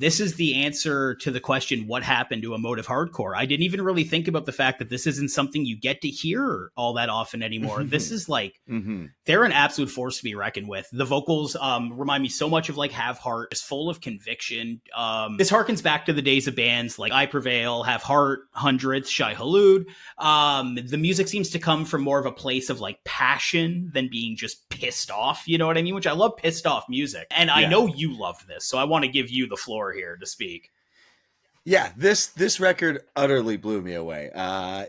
This is the answer to the question, what happened to emotive hardcore? I didn't even really think about the fact that this isn't something you get to hear all that often anymore. This is like, they're an absolute force to be reckoned with. The vocals remind me so much of like Have Heart. It's full of conviction. This harkens back to the days of bands like I Prevail, Have Heart, Hundredth, Shai Hulud. The music seems to come from more of a place of like passion than being just pissed off, you know what I mean? Which I love pissed off music. And I know you loved this, so I want to give you the floor here to speak. Yeah, this record utterly blew me away.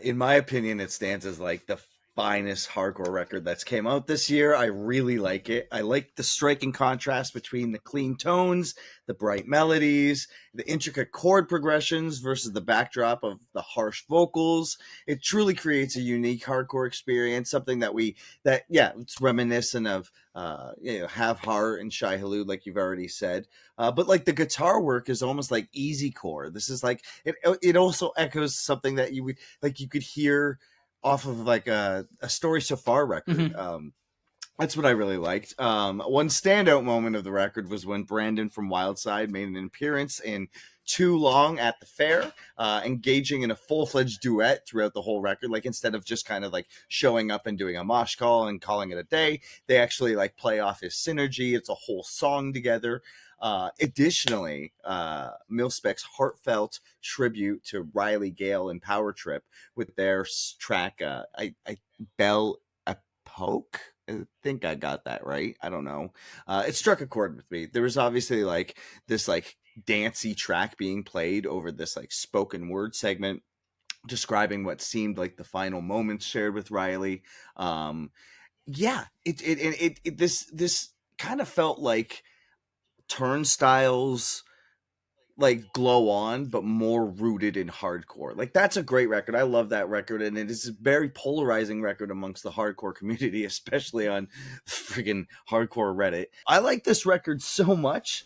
In my opinion, it stands as like the finest hardcore record that's came out this year. I really like it. I like the striking contrast between the clean tones, the bright melodies, the intricate chord progressions versus the backdrop of the harsh vocals. It truly creates a unique hardcore experience, something that it's reminiscent of Have Heart and Shai Hulud, like you've already said. But like the guitar work is almost like easy core. This is like it also echoes something that you could hear off of like a Story So Far record. That's what I really liked. One standout moment of the record was when Brandon from Wildside made an appearance in Too Long at the Fair, engaging in a full-fledged duet throughout the whole record. Like instead of just kind of like showing up and doing a mosh call and calling it a day, they actually like play off his synergy. It's a whole song together. Additionally, Mil-Spec's heartfelt tribute to Riley Gale and Power Trip with their track, Bell a Poke. I think I got that right. I don't know. It struck a chord with me. There was obviously like this like dancey track being played over this like spoken word segment, describing what seemed like the final moments shared with Riley. This kind of felt like Turnstile's like Glow On, but more rooted in hardcore. Like that's a great record. I love that record, and it is a very polarizing record amongst the hardcore community, especially on freaking hardcore Reddit. I like this record so much.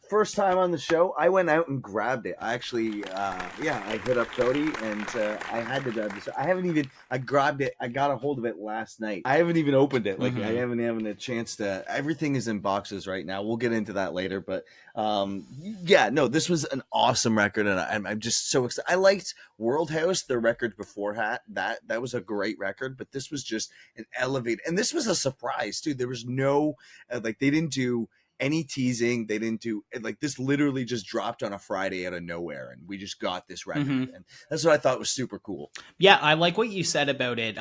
First time on the show, I went out and grabbed it. I actually, I hit up Cody, and I had to grab this. I grabbed it. I got a hold of it last night. I haven't even opened it. Like, I haven't even a chance to. Everything is in boxes right now. We'll get into that later. But, this was an awesome record, and I'm just so excited. I liked World House, their record before that. That was a great record, but this was just an elevate. And this was a surprise, too. There was no, they didn't do any teasing. They didn't do like this. Literally just dropped on a Friday out of nowhere, and we just got this record, and that's what I thought was super cool. Yeah, I like what you said about it.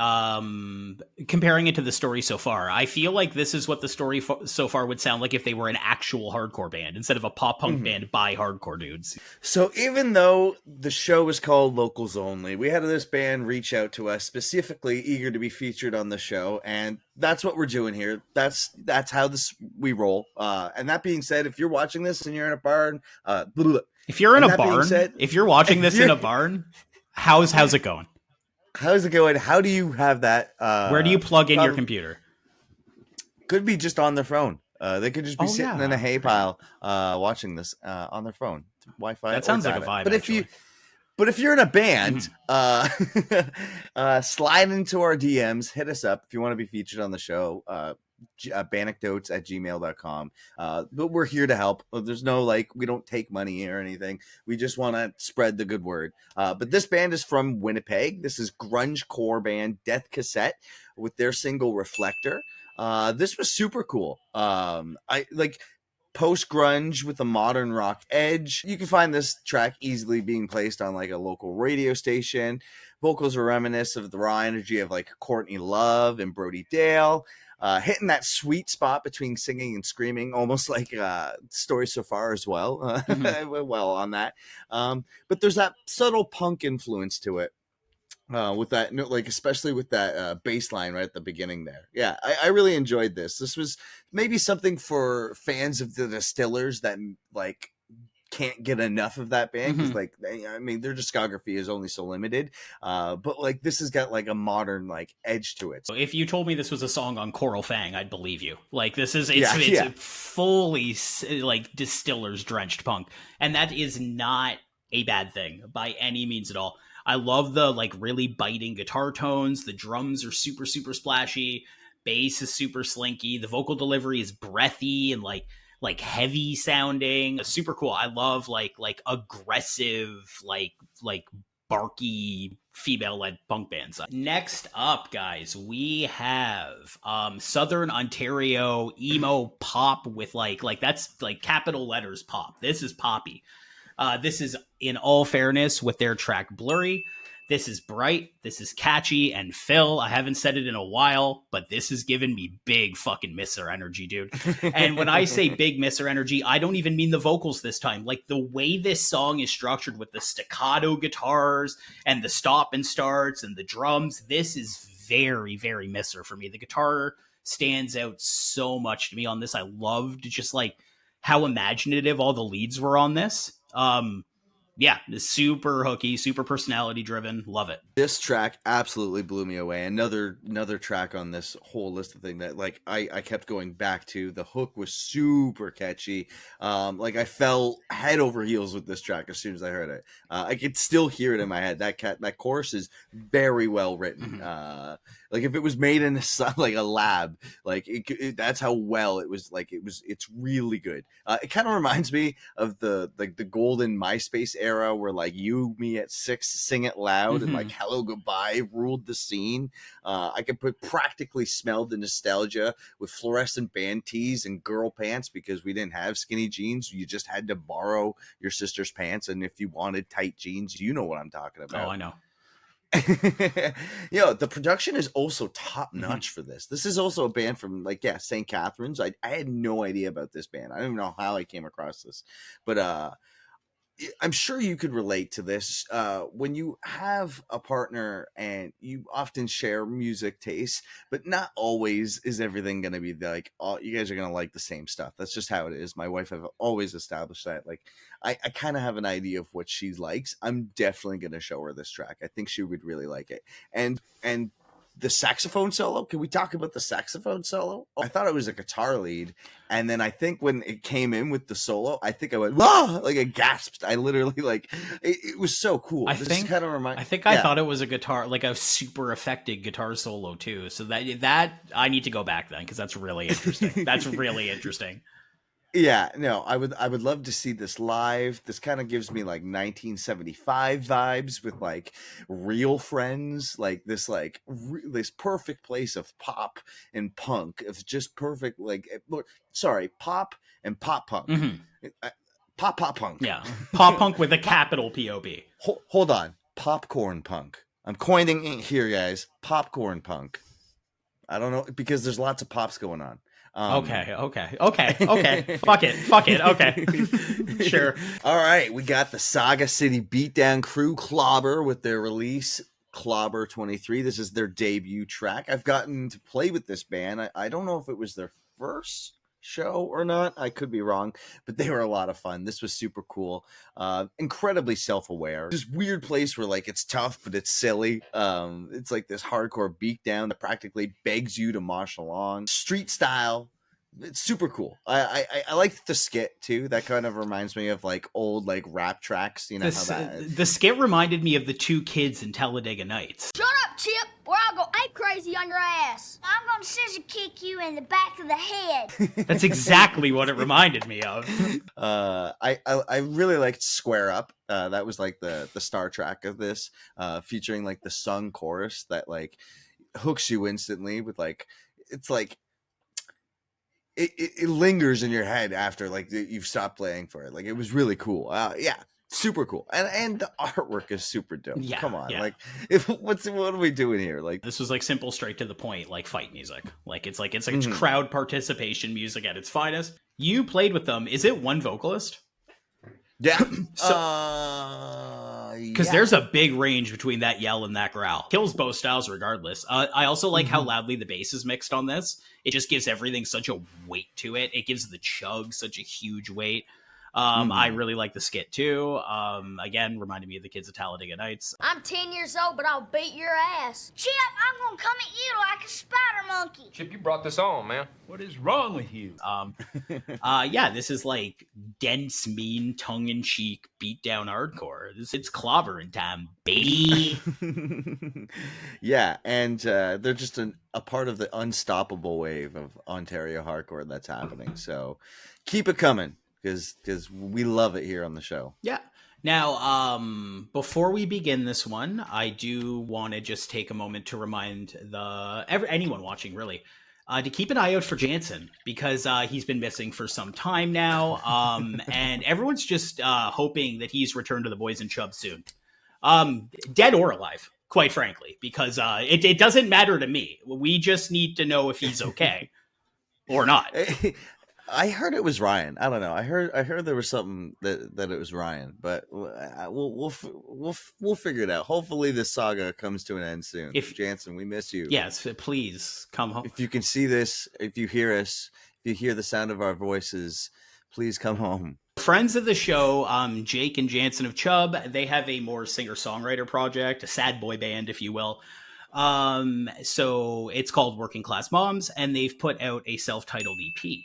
Comparing it to the Story So Far, I feel like this is what the Story So Far would sound like if they were an actual hardcore band instead of a pop punk band by hardcore dudes. So even though the show was called Locals Only, we had this band reach out to us specifically eager to be featured on the show, and that's what we're doing here. That's how we roll. And that being said, if you're watching this and you're in a barn, if you're in a barn, if you're watching this in a barn, how's it going? How's it going? How do you have that? Where do you plug in your computer? Could be just on their phone. They could just be sitting in a hay pile watching this on their phone. Wi-Fi. That sounds like a vibe. But if you're in a band, slide into our DMs, hit us up if you want to be featured on the show. Banecdotes@gmail.com. But we're here to help. There's no we don't take money or anything. We just want to spread the good word. But this band is from Winnipeg. This is grunge core band Death Cassette with their single Reflector. This was super cool. I like post grunge with a modern rock edge. You can find this track easily being placed on a local radio station. Vocals are reminiscent of the raw energy of Courtney Love and Brody Dale. Hitting that sweet spot between singing and screaming, almost like Story So Far as well. Well on that. But there's that subtle punk influence to it. With that, especially with that bass line right at the beginning there. Yeah, I really enjoyed this. This was maybe something for fans of the Distillers that can't get enough of that band because their discography is only so limited. But this has got a modern edge to it. If you told me this was a song on Coral Fang, I'd believe you. It's fully Distillers drenched punk, and that is not a bad thing by any means at all. I love the really biting guitar tones. The drums are super, super splashy. Bass is super slinky. The vocal delivery is breathy and like heavy sounding, super cool. I love like aggressive, like barky female-led punk bands. Next up, guys, we have Southern Ontario emo pop with like that's like capital letters pop. This is poppy. This is In All Fairness with their track Blurry. This is bright, this is catchy, and Phil, I haven't said it in a while, but this has given me big fucking Misser energy, dude. And when I say big Misser energy, I don't even mean the vocals this time. Like, the way this song is structured with the staccato guitars and the stop and starts and the drums, this is very, very Misser for me. The guitar stands out so much to me on this. I loved just like how imaginative all the leads were on this. Yeah, super hooky, super personality driven. Love it. This track absolutely blew me away. Another track on this whole list of things that like I kept going back to. The hook was super catchy. Like I fell head over heels with this track as soon as I heard it. I could still hear it in my head. That chorus is very well written. Like if it was made in a lab, like that's how well it was. Like it's really good. It kind of reminds me of the golden MySpace era where like You Me at 6 Sing It Loud and like Hello Goodbye ruled the scene. I could practically smell the nostalgia with fluorescent band tees and girl pants because we didn't have skinny jeans. You just had to borrow your sister's pants, and if you wanted tight jeans, you know what I'm talking about. Oh, I know. The production is also top notch for this. This is also a band from St. Catharines. I had no idea about this band. I don't even know how I came across this, but I'm sure you could relate to this. When you have a partner and you often share music tastes, but not always is everything going to be like, oh, you guys are going to like the same stuff. That's just how it is. My wife have always established that. Like, I kind of have an idea of what she likes. I'm definitely going to show her this track. I think she would really like it. And the saxophone solo. Can we talk about the saxophone solo? I thought it was a guitar lead. And then I think when it came in with the solo, I think I went, whoa, like I gasped. I literally it was so cool. I think I thought it was a guitar, like a super affected guitar solo too. So that I need to go back then, because that's really interesting. That's really interesting. Yeah, no, I would love to see this live. This kind of gives me like 1975 vibes with like Real Friends, like this this perfect place of pop and punk. It's just perfect, pop and pop punk. Pop punk. Yeah, pop punk with a capital P-O-P. Hold on, popcorn punk. I'm coining it here, guys. Popcorn punk. I don't know, because there's lots of pops going on. Okay. Fuck it. Okay. Sure. All right. We got the Saga City Beatdown crew, Klobber, with their release, Klobber 23. This is their debut track. I've gotten to play with this band. I don't know if it was their first show or not. I could be wrong, but they were a lot of fun. This was super cool. Incredibly self-aware. This weird place where like it's tough, but it's silly. It's like this hardcore beatdown that practically begs you to mosh along. Street style. It's super cool. I like the skit too. That kind of reminds me of like old like rap tracks. You know the skit reminded me of the two kids in Talladega Nights. Shut up, Chip, or I'll go ape crazy on your ass. I'm gonna scissor kick you in the back of the head. That's exactly what it reminded me of. I really liked Square Up. That was like the star track of this, featuring like the sung chorus that like hooks you instantly with like, it's like it lingers in your head after like you've stopped playing for it. Like it was really cool. Yeah, super cool. And the artwork is super dope. Yeah, come on, yeah. like what are we doing here? Like this was like simple, straight to the point, like fight music. It's crowd participation music at its finest. You played with them. Is it one vocalist? Yeah. Because there's a big range between that yell and that growl. Kills both styles regardless. I also like how loudly the bass is mixed on this. It just gives everything such a weight to it. It gives the chug such a huge weight. I really like the skit too. Again, reminded me of the kids of Talladega Nights. I'm 10 years old, but I'll beat your ass. Chip, I'm gonna come at you like a spider monkey. Chip, you brought this on, man. What is wrong with you? Yeah, this is like dense, mean, tongue-in-cheek, beat-down hardcore. It's clobbering time, baby. Yeah, and they're just a part of the unstoppable wave of Ontario hardcore that's happening. So keep it coming, because we love it here on the show. Yeah. Now, before we begin this one, I do want to just take a moment to remind anyone watching, really, to keep an eye out for Jansen, because he's been missing for some time now, and everyone's just hoping that he's returned to the Boys and Chub soon. Dead or alive, quite frankly, because it doesn't matter to me. We just need to know if he's okay or not. I heard it was Ryan. I don't know. I heard there was something that it was Ryan, but we'll figure it out. Hopefully this saga comes to an end soon. If Jansen, we miss you. Yes, please come home. If you can see this, if you hear us, if you hear the sound of our voices, please come home. Friends of the show, Jake and Jansen of Chubb, they have a more singer-songwriter project, a sad boy band, if you will. So it's called Working Class Moms, and they've put out a self-titled EP.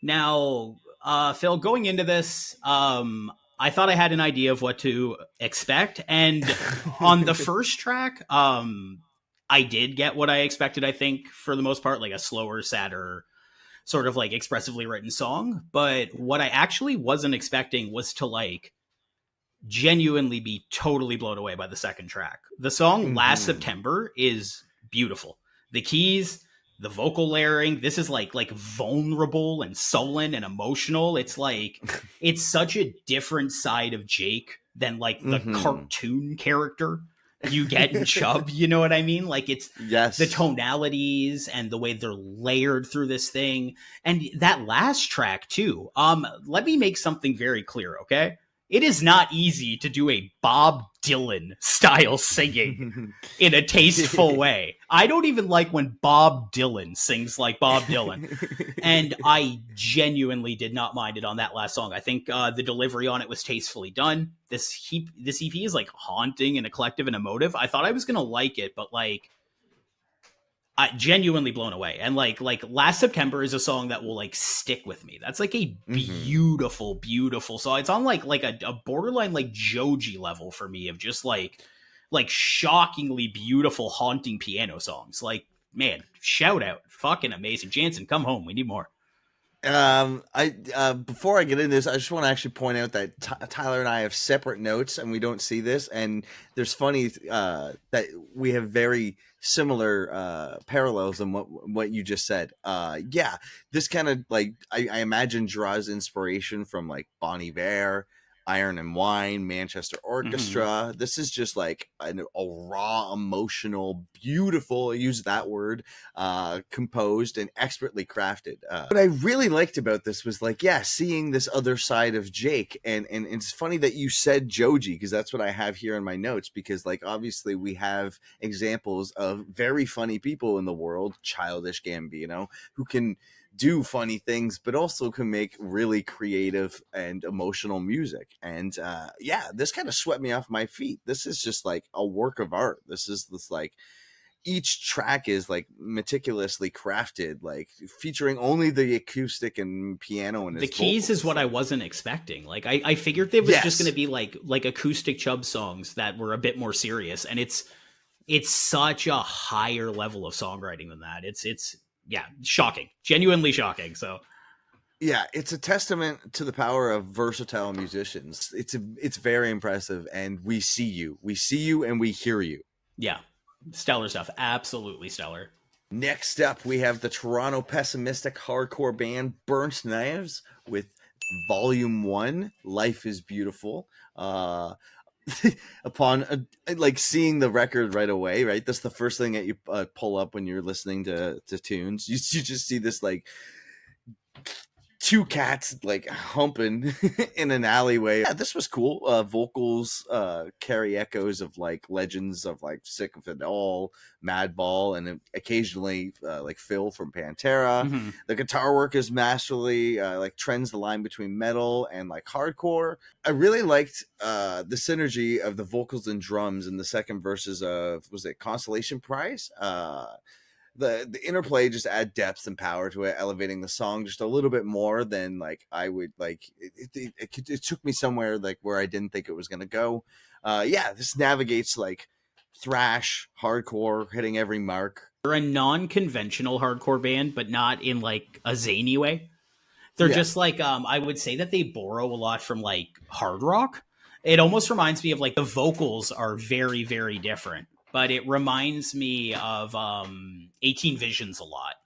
Now, Phil, going into this, I thought I had an idea of what to expect. And on the first track, I did get what I expected, I think, for the most part, like a slower, sadder, sort of like expressively written song. But what I actually wasn't expecting was to like genuinely be totally blown away by the second track. The song Last September is beautiful. The keys, the vocal layering, this is like vulnerable and sullen and emotional. It's like, it's such a different side of Jake than like the cartoon character you get in Chubb. You know what I mean? Like it's the tonalities and the way they're layered through this thing. And that last track too. Let me make something very clear. Okay. It is not easy to do a Bob Dylan style singing in a tasteful way. I don't even like when Bob Dylan sings like Bob Dylan. And I genuinely did not mind it on that last song. I think the delivery on it was tastefully done. This EP is like haunting and eclectic and emotive. I thought I was going to like it, but like, I genuinely blown away. And like Last September is a song that will like stick with me. That's like a beautiful, beautiful song. It's on like a borderline like Joji level for me of just like shockingly beautiful, haunting piano songs. Like, man, shout out. Fucking amazing. Jansen, come home. We need more. Before I get into this, I just want to actually point out that Tyler and I have separate notes and we don't see this. And there's funny that we have very similar parallels in what you just said. Yeah, this kind of like I imagine draws inspiration from like Bonebearer, Iron and Wine, Manchester Orchestra. This is just like a raw, emotional, beautiful, I use that word, composed and expertly crafted. What I really liked about this was like, yeah, seeing this other side of Jake. And it's funny that you said Joji, because that's what I have here in my notes, because like, obviously we have examples of very funny people in the world, Childish Gambino, who can do funny things, but also can make really creative and emotional music. And yeah, this kind of swept me off my feet. This is just like a work of art. This like each track is like meticulously crafted, like featuring only the acoustic and piano and the keys vocals. Is what I wasn't expecting. Like I figured there was just going to be like acoustic Chubb songs that were a bit more serious, and it's such a higher level of songwriting than that. It's yeah, shocking, genuinely shocking. So yeah, it's a testament to the power of versatile musicians. It's very impressive, and we see you and we hear you. Yeah, stellar stuff. Absolutely stellar. Next up, we have the Toronto pessimistic hardcore band Burnt Knives with Volume 1, Life is Beautiful. Upon like seeing the record right away, right? That's the first thing that you pull up when you're listening to tunes. You just see this like two cats like humping in an alleyway. Yeah, this was cool. Vocals carry echoes of like legends of like Sick of It All, Madball, and occasionally like Phil from Pantera. Mhm. The guitar work is masterly, like trends the line between metal and like hardcore. I really liked the synergy of the vocals and drums in the second verses of, was it Constellation Prize? The interplay just add depth and power to it, elevating the song just a little bit more than like I would like. It took me somewhere like where I didn't think it was gonna go. Yeah, this navigates like thrash, hardcore, hitting every mark. They're a non-conventional hardcore band, but not in like a zany way. They're just like I would say that they borrow a lot from like hard rock. It almost reminds me of like the vocals are very, very different, but it reminds me of 18 Visions a lot.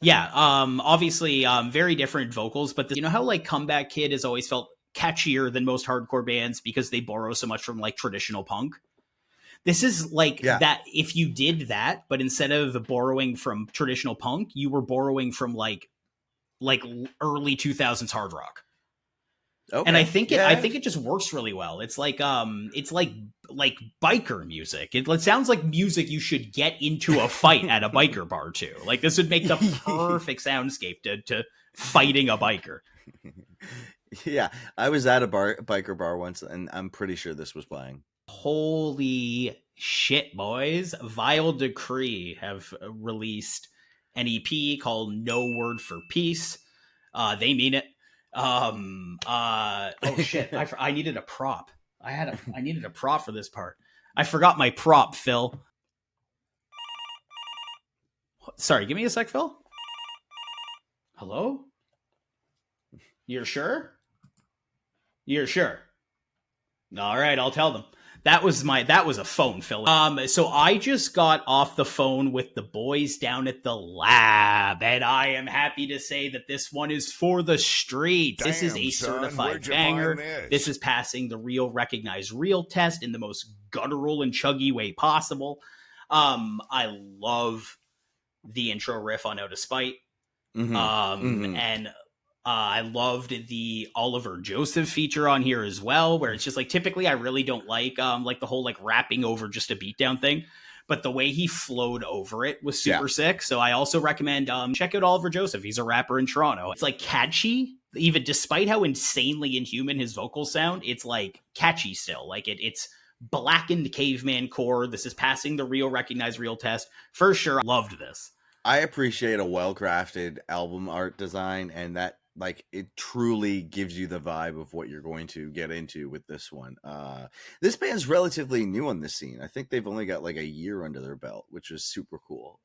Yeah, obviously very different vocals, but you know how like Comeback Kid has always felt catchier than most hardcore bands because they borrow so much from like traditional punk. This is like that. If you did that, but instead of borrowing from traditional punk, you were borrowing from like early 2000s hard rock. Okay. And I think it just works really well. It's like biker music. It sounds like music you should get into a fight at a biker bar too. Like this would make the perfect soundscape to fighting a biker. Yeah, I was at a biker bar once, and I'm pretty sure this was playing. Holy shit, boys. Vile Decree have released an EP called No Word for Peace. They mean it. Oh shit, I needed a prop. I needed a prop for this part. I forgot my prop, Phil. Sorry, give me a sec, Phil. Hello? You're sure? You're sure? All right, I'll tell them. That was a phone, Phil. So I just got off the phone with the boys down at the lab, and I am happy to say that this one is for the streets. This is a certified banger. This is passing the real, recognized real test in the most guttural and chuggy way possible. I love the intro riff on Out of Spite. And I loved the Oliver Joseph feature on here as well, where it's just like, typically I really don't like the whole like rapping over just a beatdown thing, but the way he flowed over it was super sick. So I also recommend check out Oliver Joseph. He's a rapper in Toronto. It's like catchy, even despite how insanely inhuman his vocals sound. It's like catchy still. Like it's blackened caveman core. This is passing the real, recognized real test for sure. Loved this. I appreciate a well-crafted album art design, and that like it truly gives you the vibe of what you're going to get into with this one. This band's relatively new on the scene. I think they've only got like a year under their belt, which is super cool.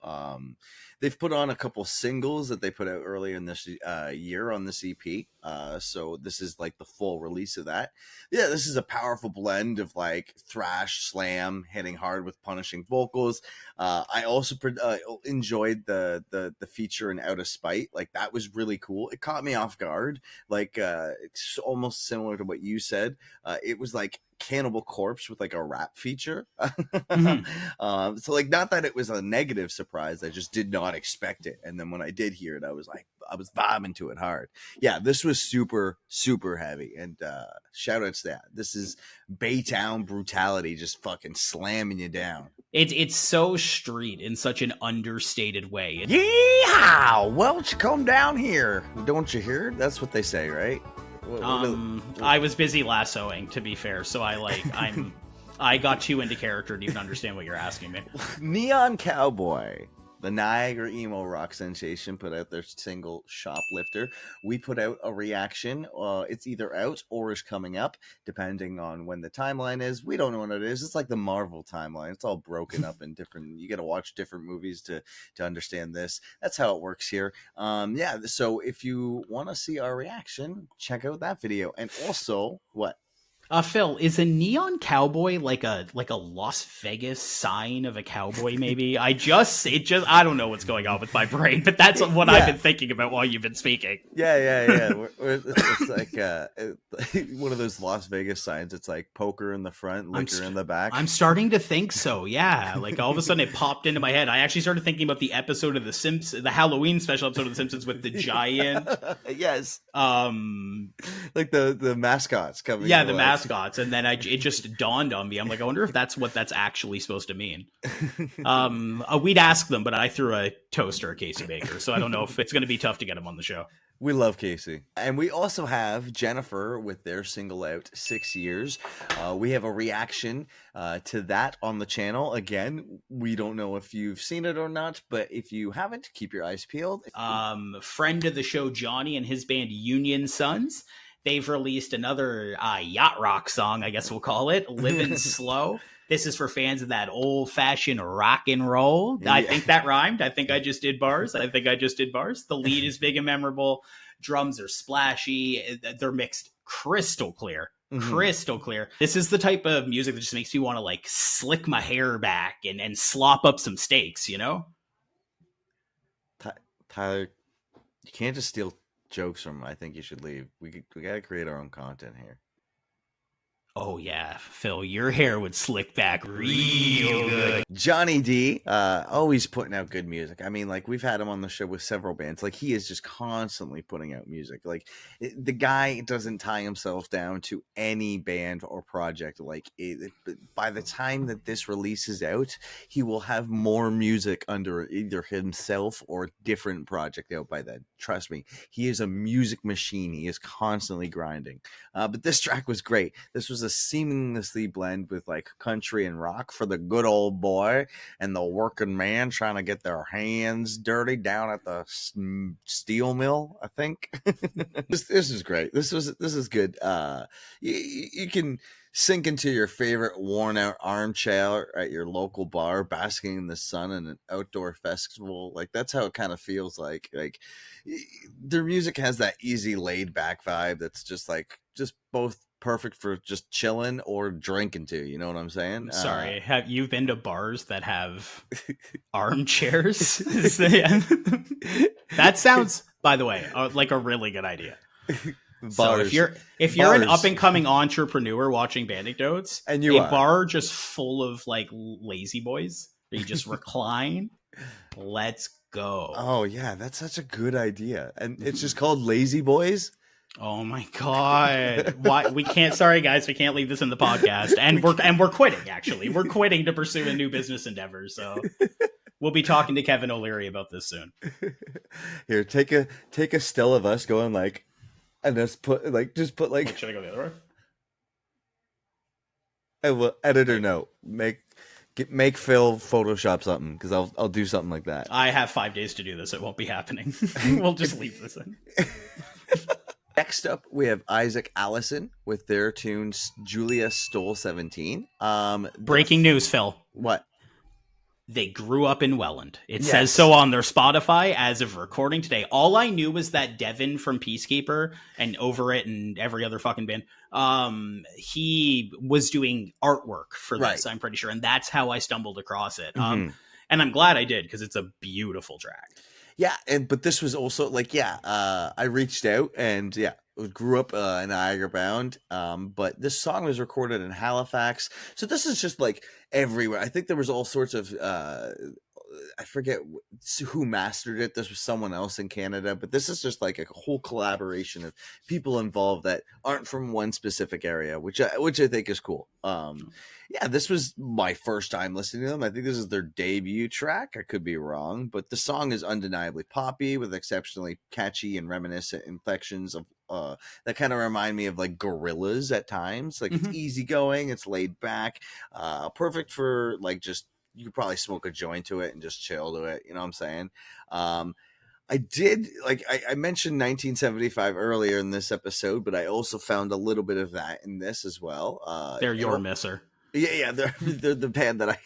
They've put on a couple singles that they put out earlier in this year on this EP. So this is like the full release of that. Yeah, this is a powerful blend of like thrash, slam, hitting hard with punishing vocals. I also enjoyed the feature in Out of Spite. Like that was really cool. It caught me off guard. Like it's almost similar to what you said. It was like Cannibal Corpse with like a rap feature. So like, not that it was a negative surprise, I just did not expect it, and then when I did hear it, I was vibing to it hard. Yeah, this was super heavy, and shout outs to that. This is Baytown brutality, just fucking slamming you down. It's so street in such an understated way. Yeehaw! Well, you come down here, don't you hear? That's what they say, right? I was busy lassoing, to be fair, so I got too into character to even understand what you're asking me. Neon Cowboy, the Niagara emo rock sensation, put out their single Shoplifter. We put out a reaction. It's either out or is coming up, depending on when the timeline is. We don't know when it is. It's like the Marvel timeline. It's all broken up in different. You got to watch different movies to understand this. That's how it works here. Yeah. So if you want to see our reaction, check out that video. And also, what? Phil, is a neon cowboy like a Las Vegas sign of a cowboy? Maybe I don't know what's going on with my brain, but that's what I've been thinking about while you've been speaking. Yeah. It's like one of those Las Vegas signs. It's like poker in the front, liquor in the back. I'm starting to think so. Yeah, like all of a sudden it popped into my head. I actually started thinking about the episode of the Halloween special episode of The Simpsons with the giant. Yes. Like the mascots coming. Yeah, the mascots, and then it just dawned on me. I'm like, I wonder if that's what that's actually supposed to mean. We'd ask them, but I threw a toaster at Casey Baker, so I don't know if it's going to be tough to get him on the show. We love Casey. And we also have Jenafur with their single out 6 years. We have a reaction to that on the channel. Again, we don't know if you've seen it or not, but if you haven't, keep your eyes peeled. Friend of the show, Johnny, and his band Union Sons, they've released another yacht rock song, I guess we'll call it, Living Slow. This is for fans of that old-fashioned rock and roll. Yeah. I think that rhymed. I think I just did bars. The lead is big and memorable. Drums are splashy. They're mixed crystal clear. Mm-hmm. Crystal clear. This is the type of music that just makes me want to like slick my hair back and slop up some steaks, you know? Tyler, you can't just steal jokes from him. I think you should leave. We got to create our own content here. Oh, yeah, Phil, your hair would slick back real good. Johnny D, always putting out good music. I mean, like, we've had him on the show with several bands. Like, he is just constantly putting out music. Like, the guy doesn't tie himself down to any band or project. Like, by the time that this releases out, he will have more music under either himself or a different project out by then. Trust me, he is a music machine. He is constantly grinding. But this track was great. This was a seamlessly blend with like country and rock for the good old boy and the working man trying to get their hands dirty down at the steel mill. I think this is great. This is good. You can sink into your favorite worn out armchair at your local bar, basking in the sun in an outdoor festival. Like that's how it kind of feels like their music has that easy laid back vibe. That's just both perfect for just chilling or drinking too. You know what I'm saying? Sorry, have you been to bars that have armchairs? That sounds, by the way, like a really good idea. Bars. So if you're an up and coming entrepreneur watching Bandictotes, and bar just full of like lazy boys, where you just recline. Let's go. Oh yeah, that's such a good idea, and it's just called Lazy Boys. Oh my god! Why we can't? Sorry guys, we can't leave this in the podcast, and we're quitting. Actually, we're quitting to pursue a new business endeavor. So we'll be talking to Kevin O'Leary about this soon. Here, take a still of us going like, and just put like. Should I go the other way? I will editor note make Phil Photoshop something because I'll do something like that. I have 5 days to do this. It won't be happening. We'll just leave this in. Next up, we have Isaac Allison with their tune Julia Stole 17. Breaking news, Phil. What? They grew up in Welland. It says so on their Spotify as of recording today. All I knew was that Devin from Peacekeeper and Over It and every other fucking band, he was doing artwork for this, I'm pretty sure. And that's how I stumbled across it. And I'm glad I did because it's a beautiful track. Yeah, but this was also I reached out and grew up in Niagara Bound, but this song was recorded in Halifax, so this is just like everywhere. I think there was all sorts of I forget who mastered it. This was someone else in Canada, but this is just like a whole collaboration of people involved that aren't from one specific area, which I think is cool. This was my first time listening to them. I think this is their debut track. I could be wrong, but the song is undeniably poppy with exceptionally catchy and reminiscent inflections of that kind of remind me of like Gorillaz at times. Like it's easygoing, it's laid back, perfect for like just. You could probably smoke a joint to it and just chill to it. You know what I'm saying? I did I mentioned 1975 earlier in this episode, but I also found a little bit of that in this as well. They're your misser. Yeah, they're the band that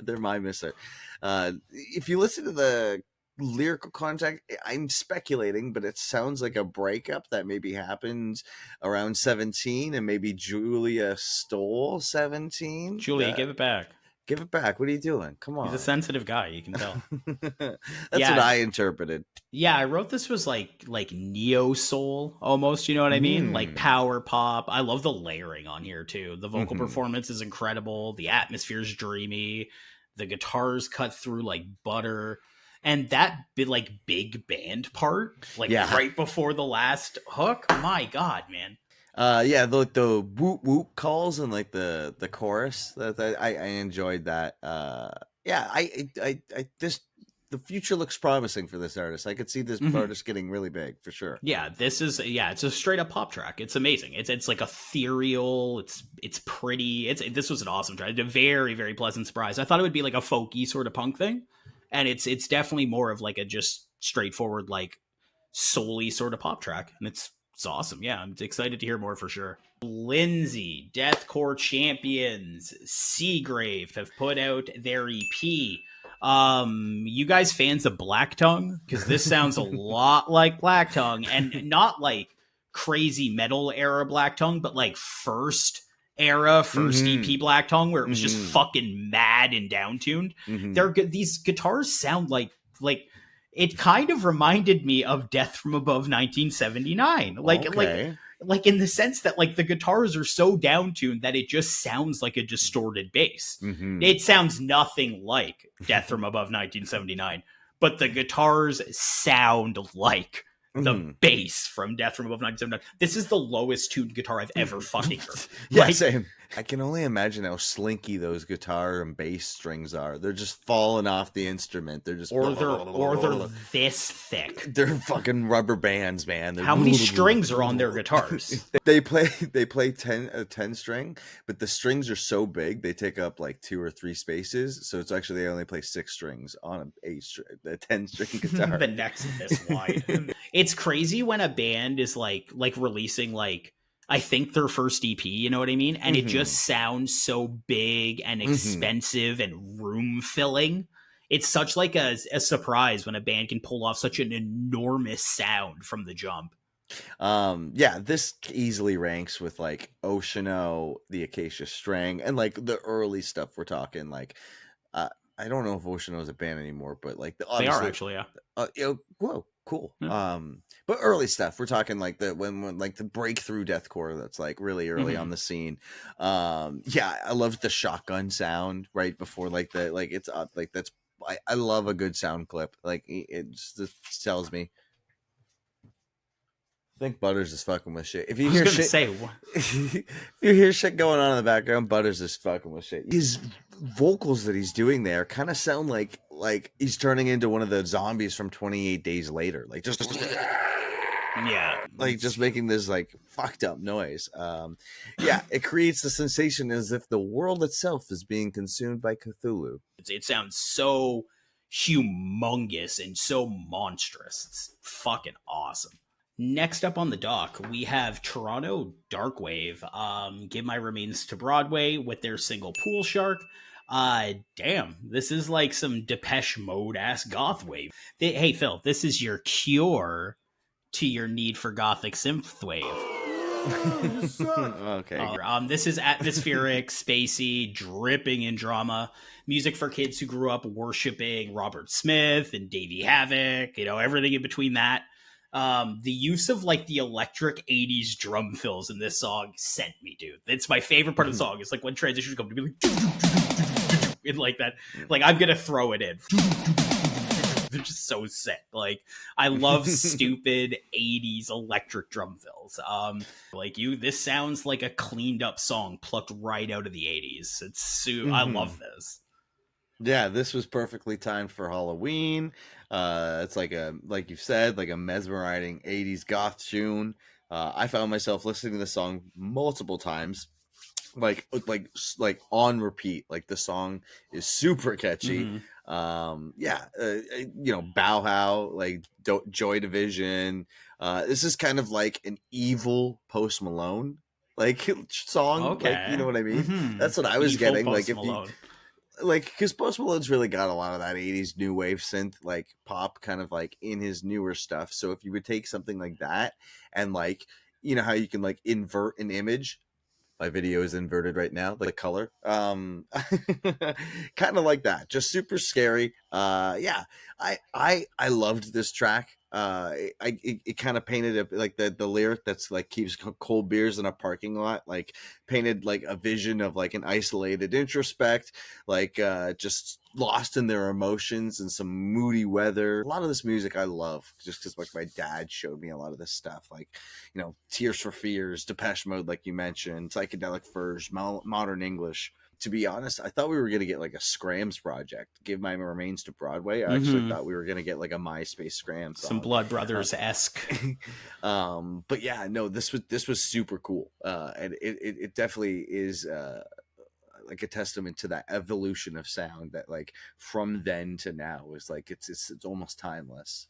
they're my misser. If you listen to the lyrical contact, I'm speculating, but it sounds like a breakup that maybe happened around 17, and maybe Julia stole 17. Julia, give it back. Give it back. What are you doing? Come on. He's a sensitive guy, you can tell. That's what I interpreted. Yeah, I wrote this was like neo soul almost, you know what I mean? Like power pop. I love the layering on here too. The vocal performance is incredible. The atmosphere is dreamy. The guitars cut through like butter. And that big band part, right before the last hook, my God, man. The whoop whoop calls and like the chorus, that I enjoyed that. The future looks promising for this artist. I could see this artist getting really big for sure. Yeah, it's a straight up pop track. It's amazing. It's like ethereal. It's pretty. This was an awesome track. A very, very pleasant surprise. I thought it would be like a folky sort of punk thing, and it's definitely more of like a just straightforward like soul-y sort of pop track, and it's awesome. Yeah, I'm excited to hear more for sure. Lindsay, Deathcore champions, Seagrave have put out their EP. You guys fans of Black Tongue? Because this sounds a lot like Black Tongue, and not like crazy metal era Black Tongue, but like first EP Black Tongue, where it was just fucking mad and downtuned. These guitars sound like it kind of reminded me of Death from Above 1979. Like in the sense that like the guitars are so downtuned that it just sounds like a distorted bass. It sounds nothing like Death from Above 1979, but the guitars sound like the bass from Death from Above 1979. This is the lowest tuned guitar I've ever fucking heard. Same. I can only imagine how slinky those guitar and bass strings are. They're just falling off the instrument. They're just or they're this thick. They're fucking rubber bands, man. How many strings are on their guitars? They play 10 string, but the strings are so big they take up like 2 or 3 spaces. So it's actually they only play 6 strings on a 10 string guitar. The neck's this wide. It's crazy when a band is like releasing like I think their first EP, you know what I mean? And it just sounds so big and expensive and room filling. It's such like a surprise when a band can pull off such an enormous sound from the jump. This easily ranks with like Oceano, the Acacia String, and like the early stuff we're talking like I don't know if Oceano is a band anymore, but like they are actually, yeah. Whoa, cool. Yeah. But early stuff, we're talking like when like the breakthrough deathcore that's like really early on the scene. I love the shotgun sound right before like it's like that's I love a good sound clip. Like it just tells me. I think Butters is fucking with shit. If you hear shit, if you hear shit going on in the background, Butters is fucking with shit. His vocals that he's doing there kind of sound like he's turning into one of the zombies from 28 Days Later, like just like just making this like fucked up noise. It creates the sensation as if the world itself is being consumed by Cthulhu. It sounds so humongous and so monstrous. It's fucking awesome. Next up on the dock, we have Toronto Darkwave, Give My Remains to Broadway with their single Pool Shark. Damn, this is like some Depeche Mode-ass goth wave. Hey, Phil, this is your cure to your need for gothic synthwave. Okay. This is atmospheric, spacey, dripping in drama. Music for kids who grew up worshiping Robert Smith and Davey Havok, everything in between that. The use of like the electric 80s drum fills in this song sent me, dude. It's my favorite part of the song. It's like when transitions come to be like and like that. Like I'm gonna throw it in. They're just so sick. Like I love stupid 80s electric drum fills. This sounds like a cleaned up song plucked right out of the 80s. I love this. Yeah, this was perfectly timed for Halloween. It's like you said, like a mesmerizing 80s goth tune. I found myself listening to the song multiple times, like on repeat. Like the song is super catchy. Bauhaus, like Joy Division. This is kind of like an evil Post Malone like song. Okay, like, you know what I mean? That's what I was evil getting. Post like Malone. like, because Post Malone's really got a lot of that 80s new wave synth, like pop kind of like in his newer stuff. So if you would take something like that and like, you know how you can like invert an image. My video is inverted right now, the color. Kind of like that. Just super scary. Yeah. I loved this track. It kind of painted it like the lyric that's like keeps cold beers in a parking lot, like painted like a vision of like an isolated introspect, like just lost in their emotions and some moody weather. A lot of this music I love just because like my dad showed me a lot of this stuff, like, you know, Tears for Fears, Depeche Mode, like you mentioned, Psychedelic Furs, Modern English. To be honest, I thought we were going to get like a Scrams project. Give My Remains to Broadway. I actually thought we were going to get like a MySpace Scrams song. Some Blood Brothers-esque. But yeah, no, this was super cool. And it definitely is like a testament to that evolution of sound that like from then to now is like it's almost timeless.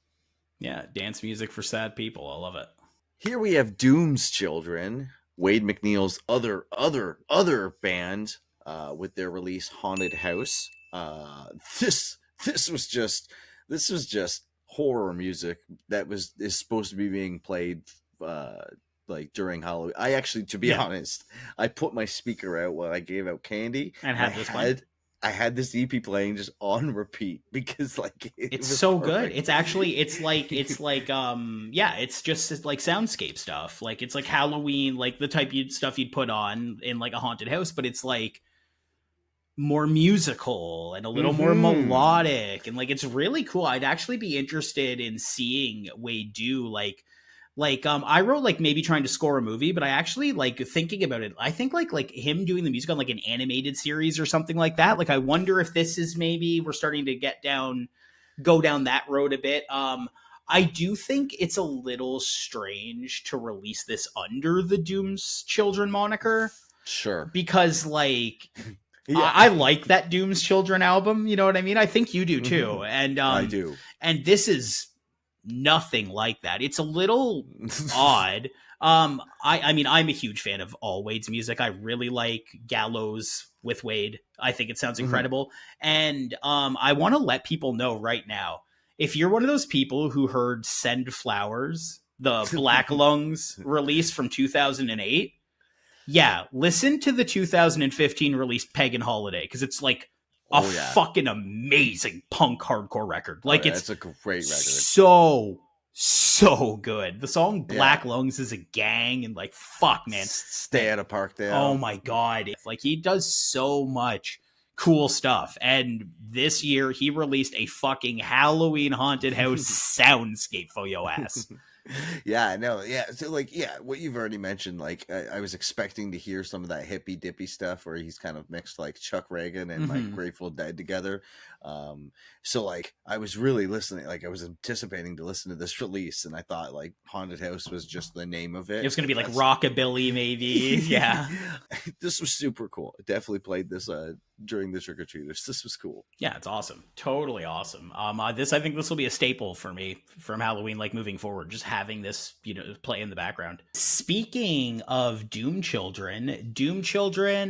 Yeah, dance music for sad people. I love it. Here we have Doom's Children, Wade McNeil's other band, with their release Haunted House. This was just horror music that is supposed to be being played like during Halloween. I actually, to be honest, I put my speaker out while I gave out candy And had this playing. I had this EP playing just on repeat because like it's so perfect. Good. It's actually it's like yeah, it's just like soundscape stuff. Like it's like Halloween, like the type of stuff you'd put on in like a haunted house, but it's like more musical and a little more melodic, and like it's really cool. I'd actually be interested in seeing Wade do like I wrote like maybe trying to score a movie, but I actually like thinking about it. I think like him doing the music on like an animated series or something like that. Like I wonder if this is maybe we're starting to go down that road a bit. I do think it's a little strange to release this under the Doom's Children moniker. Sure. Because like I like that Doom's Children album, you know what I mean? I think you do too. And I do. And this is nothing like that. It's a little odd. I mean, I'm a huge fan of all Wade's music. I really like Gallows with Wade. I think it sounds incredible. And I want to let people know right now, if you're one of those people who heard Send Flowers, the Black Lungs release from 2008, yeah, listen to the 2015 released Pagan Holiday, because it's like fucking amazing punk hardcore record. Like it's a great record. So good. The song Black Lungs is a gang, and like fuck, man. Stay at a Parkdale. Oh my god. Like he does so much cool stuff. And this year he released a fucking Halloween haunted house soundscape for your ass. Yeah, no, yeah. So like, yeah, what you've already mentioned, like I was expecting to hear some of that hippy dippy stuff where he's kind of mixed like Chuck Reagan and like Grateful Dead together. So like I was really listening, like I was anticipating to listen to this release, and I thought like Haunted House was just the name of it. It was gonna be like rockabilly, maybe. Yeah. This was super cool. I definitely played this during the trick or treaters. This was cool. Yeah, it's awesome. Totally awesome. I think this will be a staple for me from Halloween, like moving forward, just having this, you know, play in the background. Speaking of Doom Children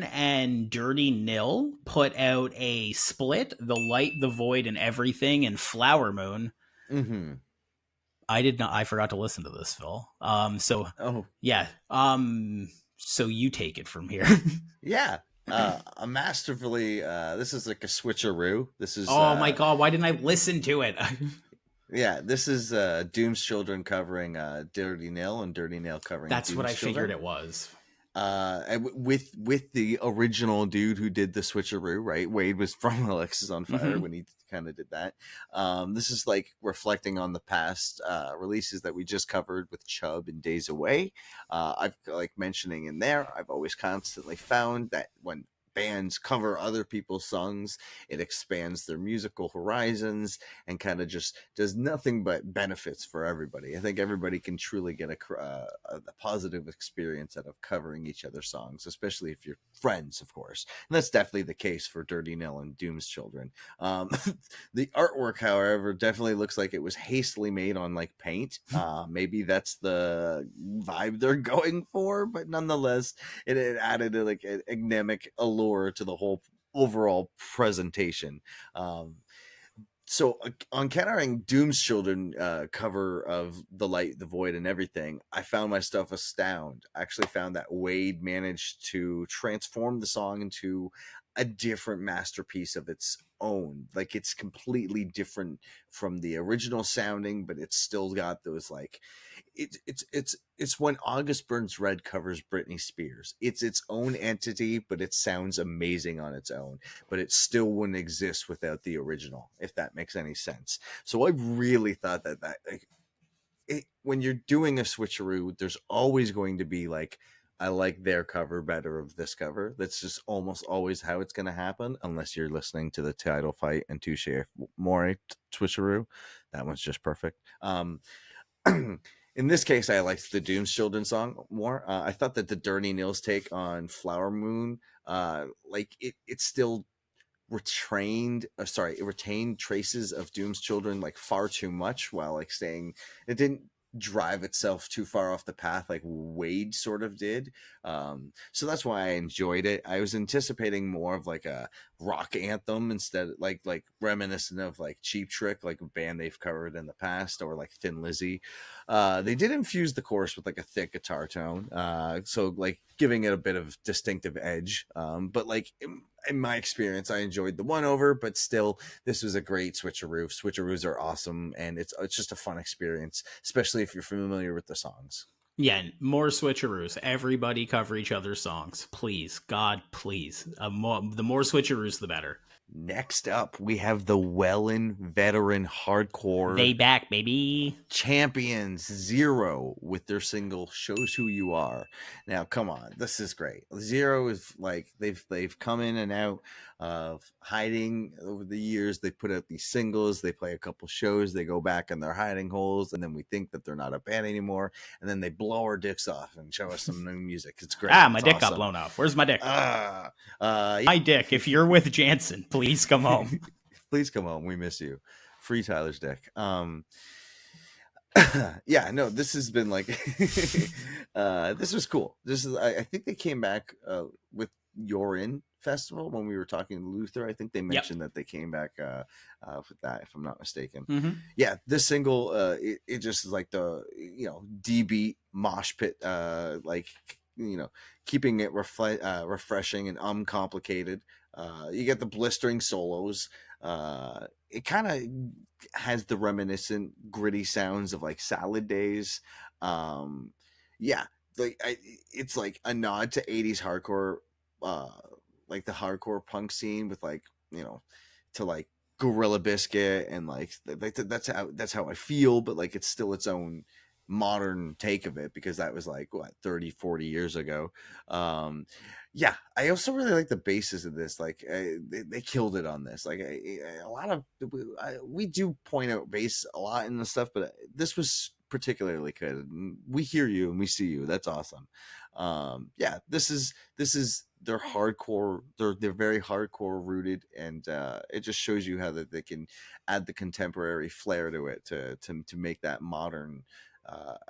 and Dirty Nil put out a split, The Light, the Void, and Everything, and Flower Moon. I forgot to listen to this, Phil. So you take it from here. Yeah. A masterfully this is like a switcheroo. This is my god, why didn't I listen to it? Yeah, this is Doom's Children covering Dirty Nil, and Dirty Nil covering That's Doom's what I Children. figured it was. And with the original dude who did the switcheroo, right? Wade was from Alexis on Fire when he kind of did that. This is like reflecting on the past releases that we just covered with Chubb and Days Away. I've like mentioning in there, I've always constantly found that when bands cover other people's songs, it expands their musical horizons and kind of just does nothing but benefits for everybody. I think everybody can truly get a positive experience out of covering each other's songs, especially if you're friends, of course. And that's definitely the case for Dirty Nil and Doom's Children. The artwork, however, definitely looks like it was hastily made on like paint. Maybe that's the vibe they're going for, but nonetheless, it added like an enigmatic allure to the whole overall presentation. So on countering Doom's Children cover of The Light, the Void, and Everything, I found my stuff astound. I actually found that Wade managed to transform the song into a different masterpiece of its own. Like, it's completely different from the original sounding, but it's still got those like it's when August Burns Red covers Britney Spears. It's its own entity, but it sounds amazing on its own. But it still wouldn't exist without the original, if that makes any sense. So I really thought that like, when you're doing a switcheroo, there's always going to be like, I like their cover better of this cover. That's just almost always how it's going to happen, unless you're listening to the Title Fight and Touche Amore switcheroo. That one's just perfect. In this case, I liked the Doom's Children song more. I thought that the Dirty Nils take on Flower Moon, like it still it retained traces of Doom's Children like far too much, while like staying, it didn't drive itself too far off the path like Wade sort of did. So that's why I enjoyed it. I was anticipating more of like a rock anthem instead, like reminiscent of like Cheap Trick, like a band they've covered in the past, or like Thin Lizzy. They did infuse the chorus with like a thick guitar tone, so like giving it a bit of distinctive edge. But like in my experience, I enjoyed the one over, but still, this was a great switcheroo. Switcheroos are awesome, and it's just a fun experience, especially if you're familiar with the songs. Yeah, more switcheroos. Everybody cover each other's songs, please. God, please. The more switcheroos, the better. Next up, we have the Wellen veteran hardcore. They back, baby. Champions Zero with their single "Shows Who You Are." Now, come on, this is great. Zero is like they've come in and out of hiding over the years. They put out these singles, they play a couple shows, they go back in their hiding holes, and then we think that they're not a band anymore, and then they blow our dicks off and show us some new music. It's great. My dick got blown off. Where's my dick? My dick. If you're with Jansen, please come home. Please come home. We miss you. Free Tyler's dick. Yeah, no, this has been like this was cool. This is I think they came back with You're In Festival when we were talking to Luther. I think they mentioned that they came back with that, if I'm not mistaken. Mm-hmm. Yeah, this single it just is like the D beat mosh pit, like keeping it refreshing and uncomplicated. You get the blistering solos. It kind of has the reminiscent gritty sounds of like Salad Days. Yeah, like it's like a nod to 80s hardcore, like the hardcore punk scene with like to like Gorilla Biscuit, and like that's how I feel, but like it's still its own modern take of it, because that was like 30-40 years ago. Yeah, I also really like the bases of this. Like they killed it on this. Like a lot of we do point out bass a lot in the stuff, but this was particularly good. We hear you and we see you. That's awesome. Yeah, this is their hardcore. They're very hardcore rooted, and it just shows you how that they can add the contemporary flair to it to make that modern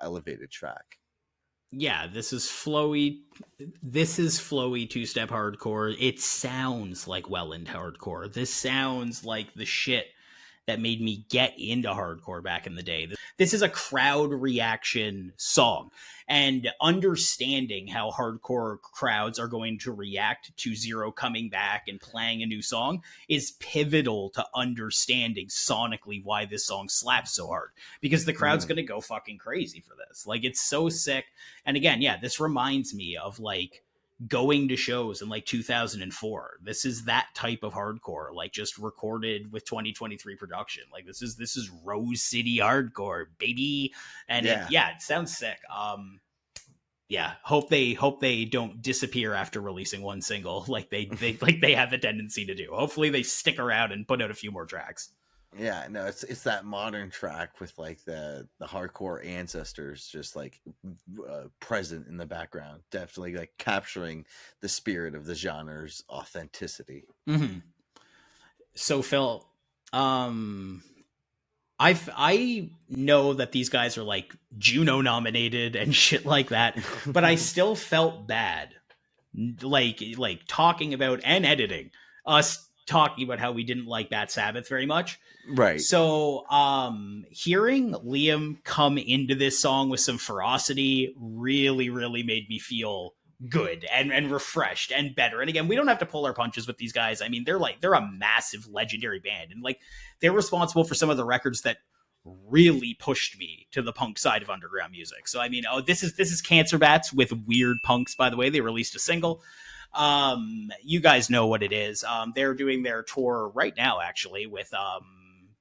elevated track. Yeah, this is flowy. This is flowy two-step hardcore. It sounds like Welland hardcore. This sounds like the shit that made me get into hardcore back in the day. This is a crowd reaction song, and understanding how hardcore crowds are going to react to Zero coming back and playing a new song is pivotal to understanding sonically why this song slaps so hard, because the crowd's going to go fucking crazy for this. Like, it's so sick. And again, yeah, this reminds me of like going to shows in like 2004. This is that type of hardcore, like just recorded with 2023 production. Like this is Rose City hardcore, baby. And it sounds sick. Yeah, hope they don't disappear after releasing one single like they like they have a tendency to do. Hopefully they stick around and put out a few more tracks. Yeah, no, it's that modern track with like the hardcore ancestors just like present in the background, definitely like capturing the spirit of the genre's authenticity. Mm-hmm. So Phil, I know that these guys are like Juno nominated and shit like that, but I still felt bad, like talking about and editing us talking about how we didn't like Bad Sabbath very much. Right. So hearing Liam come into this song with some ferocity really, really made me feel good and refreshed and better. And again, we don't have to pull our punches with these guys. I mean, they're a massive legendary band, and like they're responsible for some of the records that really pushed me to the punk side of underground music. So I mean, this is Cancer Bats with Weird Punks, by the way. They released a single. You guys know what it is. They're doing their tour right now, actually, with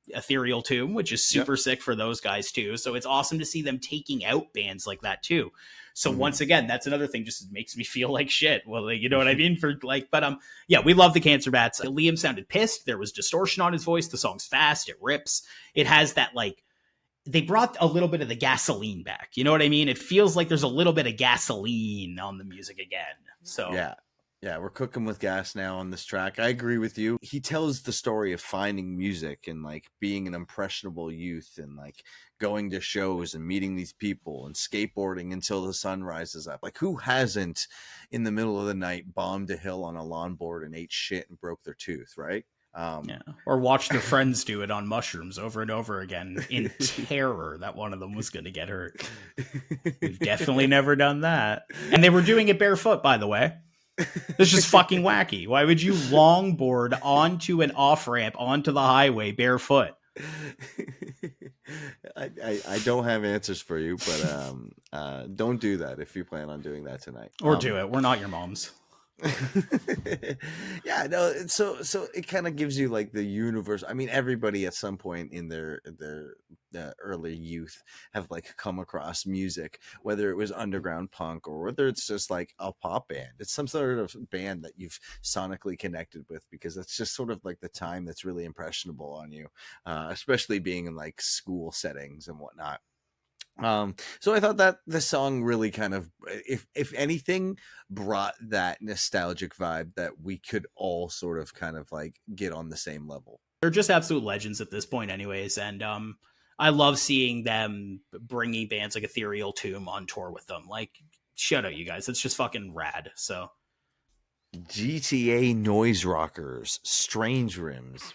Ethereal Tomb, which is super sick for those guys too. So it's awesome to see them taking out bands like that too. So once again, that's another thing, just makes me feel like shit. Well, you know what I mean? But yeah, we love the Cancer Bats. Liam sounded pissed. There was distortion on his voice. The song's fast. It rips. It has that like, they brought a little bit of the gasoline back. You know what I mean? It feels like there's a little bit of gasoline on the music again. So yeah, we're cooking with gas now on this track. I agree with you. He tells the story of finding music and like being an impressionable youth and like going to shows and meeting these people and skateboarding until the sun rises up. Like, who hasn't in the middle of the night bombed a hill on a longboard and ate shit and broke their tooth, right? Or watch their friends do it on mushrooms over and over again in terror that one of them was going to get hurt. We've definitely never done that. And they were doing it barefoot, by the way. It's just fucking wacky. Why would you longboard onto an off-ramp onto the highway barefoot? I don't have answers for you, but don't do that if you plan on doing that tonight. Or do it. We're not your moms. Yeah, no, so it kind of gives you like the universe. I mean, everybody at some point in their early youth have like come across music, whether it was underground punk or whether it's just like a pop band. It's some sort of band that you've sonically connected with, because that's just sort of like the time that's really impressionable on you, especially being in like school settings and whatnot. So I thought that the song really kind of, if anything, brought that nostalgic vibe that we could all sort of kind of like get on the same level. They're just absolute legends at this point anyways, and I love seeing them bringing bands like Ethereal Tomb on tour with them. Like, shout out, you guys. It's just fucking rad. So GTA Noise Rockers, Strange Rims.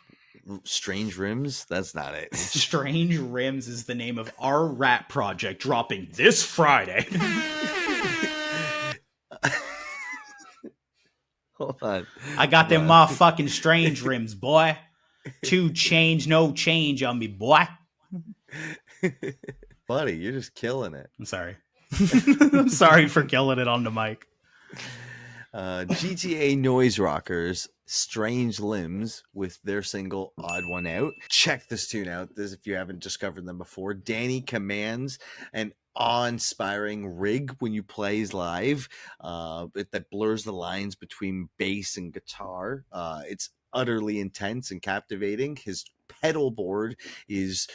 Strange Rims? That's not it. Strange Rims is the name of our rap project, dropping this Friday. Hold on. I got them motherfucking Strange Rims, boy. 2 change, no change on me, boy. Buddy, you're just killing it. I'm sorry. I'm sorry for killing it on the mic. GTA Noise Rockers, Strange Limbs, with their single Odd One Out. Check this tune out. This, if you haven't discovered them before. Danny commands an awe-inspiring rig when you plays live that blurs the lines between bass and guitar. It's utterly intense and captivating. His pedal board is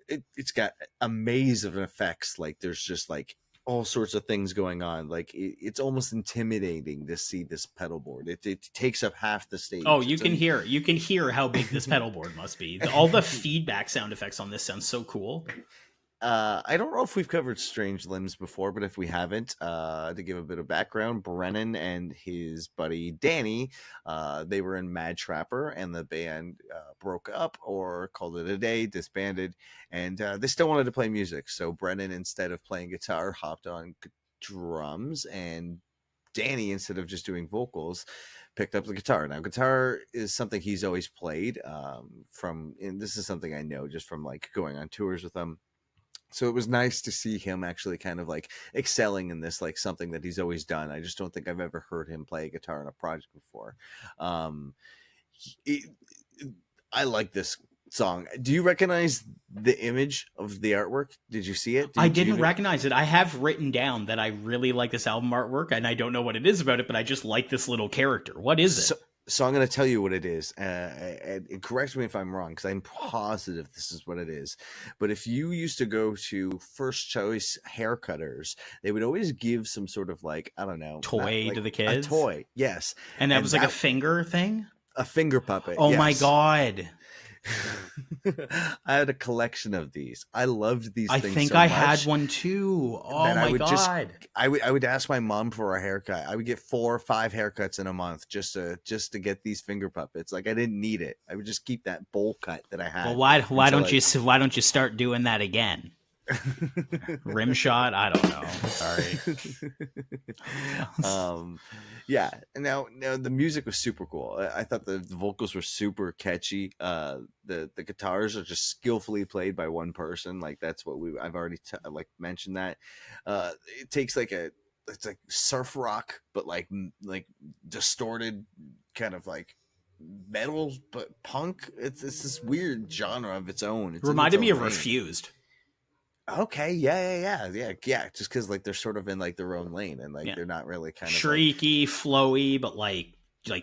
it's got a maze of effects. Like, there's just like all sorts of things going on. Like, it's almost intimidating to see this pedal board. It takes up half the stage. Oh, you can hear how big this pedal board must be. All the feedback sound effects on this sound so cool. I don't know if we've covered Strange Limbs before, but if we haven't, to give a bit of background, Brennan and his buddy Danny, they were in Mad Trapper, and the band broke up or called it a day, disbanded, and they still wanted to play music. So Brennan, instead of playing guitar, hopped on drums, and Danny, instead of just doing vocals, picked up the guitar. Now, guitar is something he's always played, and this is something I know just from like going on tours with him. So it was nice to see him actually kind of like excelling in this, like something that he's always done. I just don't think I've ever heard him play a guitar in a project before. I like this song. Do you recognize the image of the artwork? Did you see it? I didn't recognize it. I have written down that I really like this album artwork, and I don't know what it is about it, but I just like this little character. What is it? So I'm going to tell you what it is, and correct me if I'm wrong, because I'm positive this is what it is. But if you used to go to First Choice haircutters, they would always give some sort of like, I don't know, toy to the kids. A toy, yes. And that was like a finger thing? A finger puppet. Oh yes. my God. I had a collection of these. I loved these I things think so I much had one too. Oh that my God. I would ask my mom for a haircut. I would get 4 or 5 haircuts in a month just to get these finger puppets. Like I didn't need it. I would just keep that bowl cut that I Well, had why until don't you start doing that again? Rim shot? I don't know. Sorry. Yeah. Now the music was super cool. I thought the vocals were super catchy. The guitars are just skillfully played by one person. Like that's what I've already like mentioned that. It takes it's like surf rock, but like distorted kind of like metal, but punk. It's this weird genre of its own. It's in its Reminded me own of lane. Refused. Okay, yeah. Just because like they're sort of in like their own lane and like they're not really kind of shrieky, flowy, but like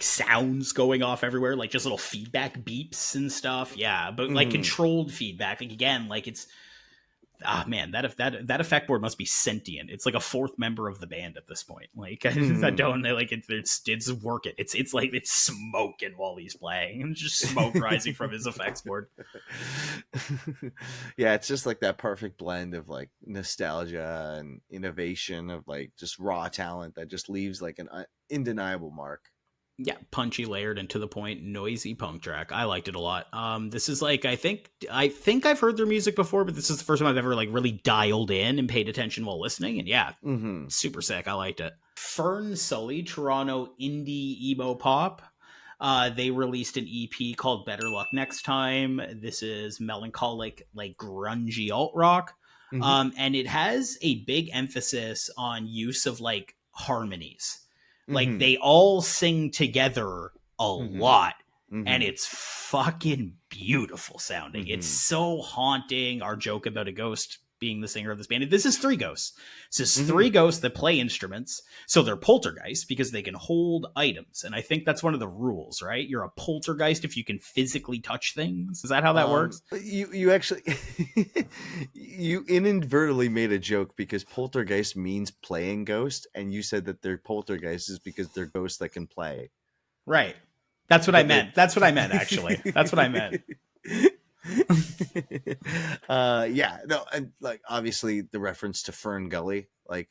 sounds going off everywhere, like just little feedback beeps and stuff. Yeah, but like controlled feedback. Like again, like it's man, that effect board must be sentient. It's like a fourth member of the band at this point. Like I don't like it's working. It's like it's smoking while he's playing, and just smoke rising from his effects board. Yeah, it's just like that perfect blend of like nostalgia and innovation of like just raw talent that just leaves like an undeniable mark. Yeah, punchy, layered, and to the point, noisy punk track. I liked it a lot. This is like I think I've heard their music before, but this is the first time I've ever like really dialed in and paid attention while listening. And yeah, super sick. I liked it. Fern Sully, Toronto indie emo pop. They released an EP called Better Luck Next Time. This is melancholic, like grungy alt rock. And it has a big emphasis on use of like harmonies. Like they all sing together a lot, and it's fucking beautiful sounding. It's so haunting. Our joke about a ghost being the singer of this band. This is 3 ghosts. This is 3 ghosts that play instruments. So they're poltergeists because they can hold items. And I think that's one of the rules, right? You're a poltergeist if you can physically touch things. Is that how that works? You actually, you inadvertently made a joke because poltergeist means playing ghost. And you said that they're poltergeists because they're ghosts that can play. Right. That's what I meant. That's what I meant, actually. That's what I meant. And like obviously the reference to Fern Gully, like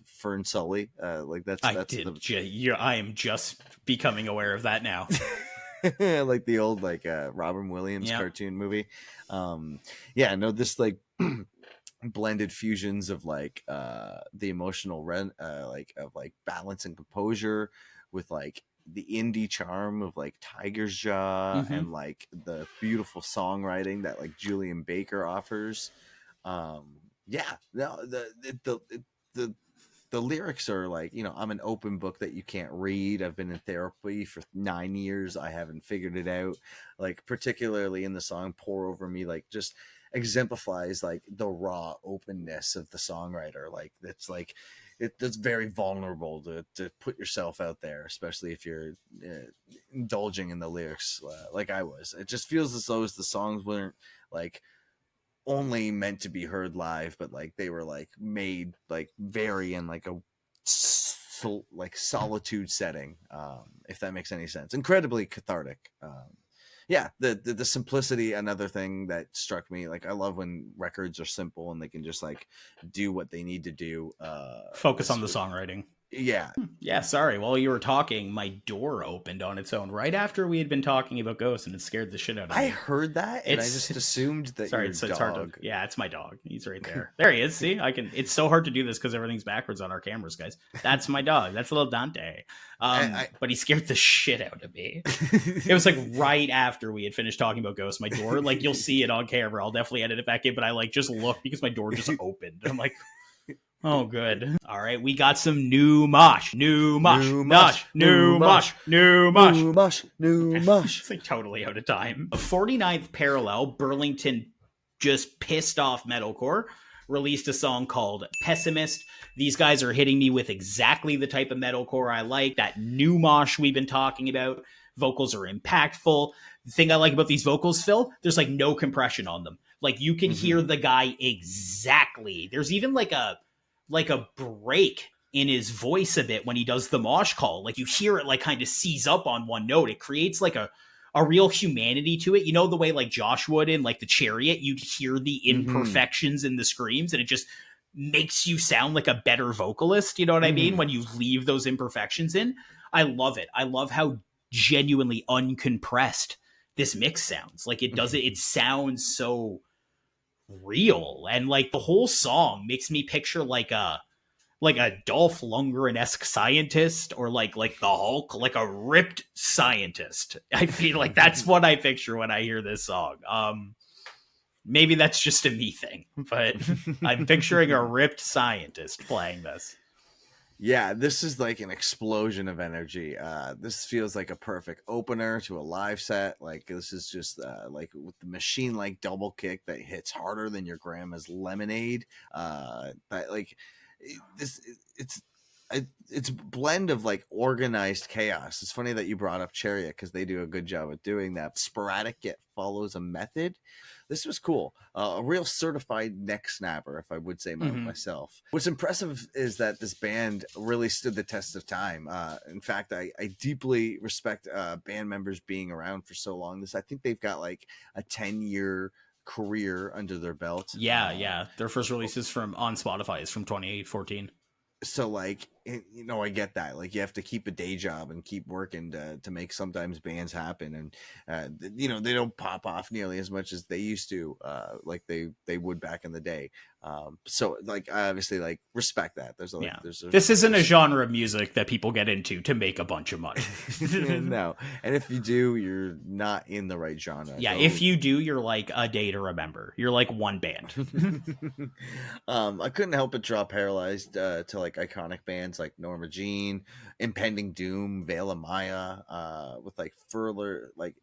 Fern Sully, like that's I am just becoming aware of that now. like the old like Robin Williams cartoon movie. This like blended fusions of like the emotional of balance and composure with like the indie charm of like Tiger's Jaw and like the beautiful songwriting that like Julian Baker offers. The lyrics are like, I'm an open book that you can't read. I've been in therapy for 9 years. I haven't figured it out. Like particularly in the song Pour Over Me, like just exemplifies like the raw openness of the songwriter. Like it's like it's very vulnerable to put yourself out there, especially if you're indulging in the lyrics like I was. It just feels as though the songs weren't like only meant to be heard live, but like they were like made like very in like a solitude setting, if that makes any sense. Incredibly cathartic. The simplicity, another thing that struck me, like I love when records are simple and they can just like do what they need to do. Focus on the songwriting. Yeah, sorry. While you were talking, my door opened on its own right after we had been talking about ghosts, and it scared the shit out of me. I heard that, and I just assumed that it's hard to. Yeah, it's my dog. He's right there. There he is. See, It's so hard to do this because everything's backwards on our cameras, guys. That's my dog. That's little Dante. But he scared the shit out of me. It was like right after we had finished talking about ghosts. My door, like you'll see it on camera. I'll definitely edit it back in, but I like just looked because my door just opened. I'm like. Oh, good. All right, we got some new mosh. It's like totally out of time. A 49th Parallel, Burlington just pissed off metalcore, released a song called Pessimist. These guys are hitting me with exactly the type of metalcore I like, that new mosh we've been talking about. Vocals are impactful. The thing I like about these vocals, Phil, there's like no compression on them. Like you can hear the guy exactly. There's even like a break in his voice a bit when he does the mosh call. Like you hear it like kind of seize up on one note. It creates like a a real humanity to it. You know, the way like Josh would in like The Chariot, you'd hear the imperfections in the screams, and it just makes you sound like a better vocalist. You know what I mean? When you leave those imperfections in. I love it. I love how genuinely uncompressed this mix sounds. Like it does it. It sounds so real, and like the whole song makes me picture like a Dolph Lundgren-esque scientist, or like the Hulk, like a ripped scientist. I feel like that's what I picture when I hear this song. Maybe that's just a me thing, but I'm picturing a ripped scientist playing this. Yeah, this is like an explosion of energy. This feels like a perfect opener to a live set. Like this is just like with the machine like double kick that hits harder than your grandma's lemonade. But like this, it's a blend of like organized chaos. It's funny that you brought up Chariot because they do a good job at doing that. Sporadic yet follows a method. This was cool. A real certified neck snapper, if I would say myself. What's impressive is that this band really stood the test of time. In fact, I deeply respect band members being around for so long. I think they've got like a 10-year career under their belt. Yeah. Their first releases on Spotify is from 2014. So like, you know, I get that, like you have to keep a day job and keep working to make sometimes bands happen. And, you know, they don't pop off nearly as much as they used to, like they would back in the day. So like, I obviously like respect that. This isn't a genre of music that people get into to make a bunch of money. No. And if you do, you're not in the right genre. Yeah. If you do, you're like a day to remember. You're like one band. I couldn't help but draw Paralyzed to like iconic bands like Norma Jean, Impending Doom, Veil of Maya, with like further like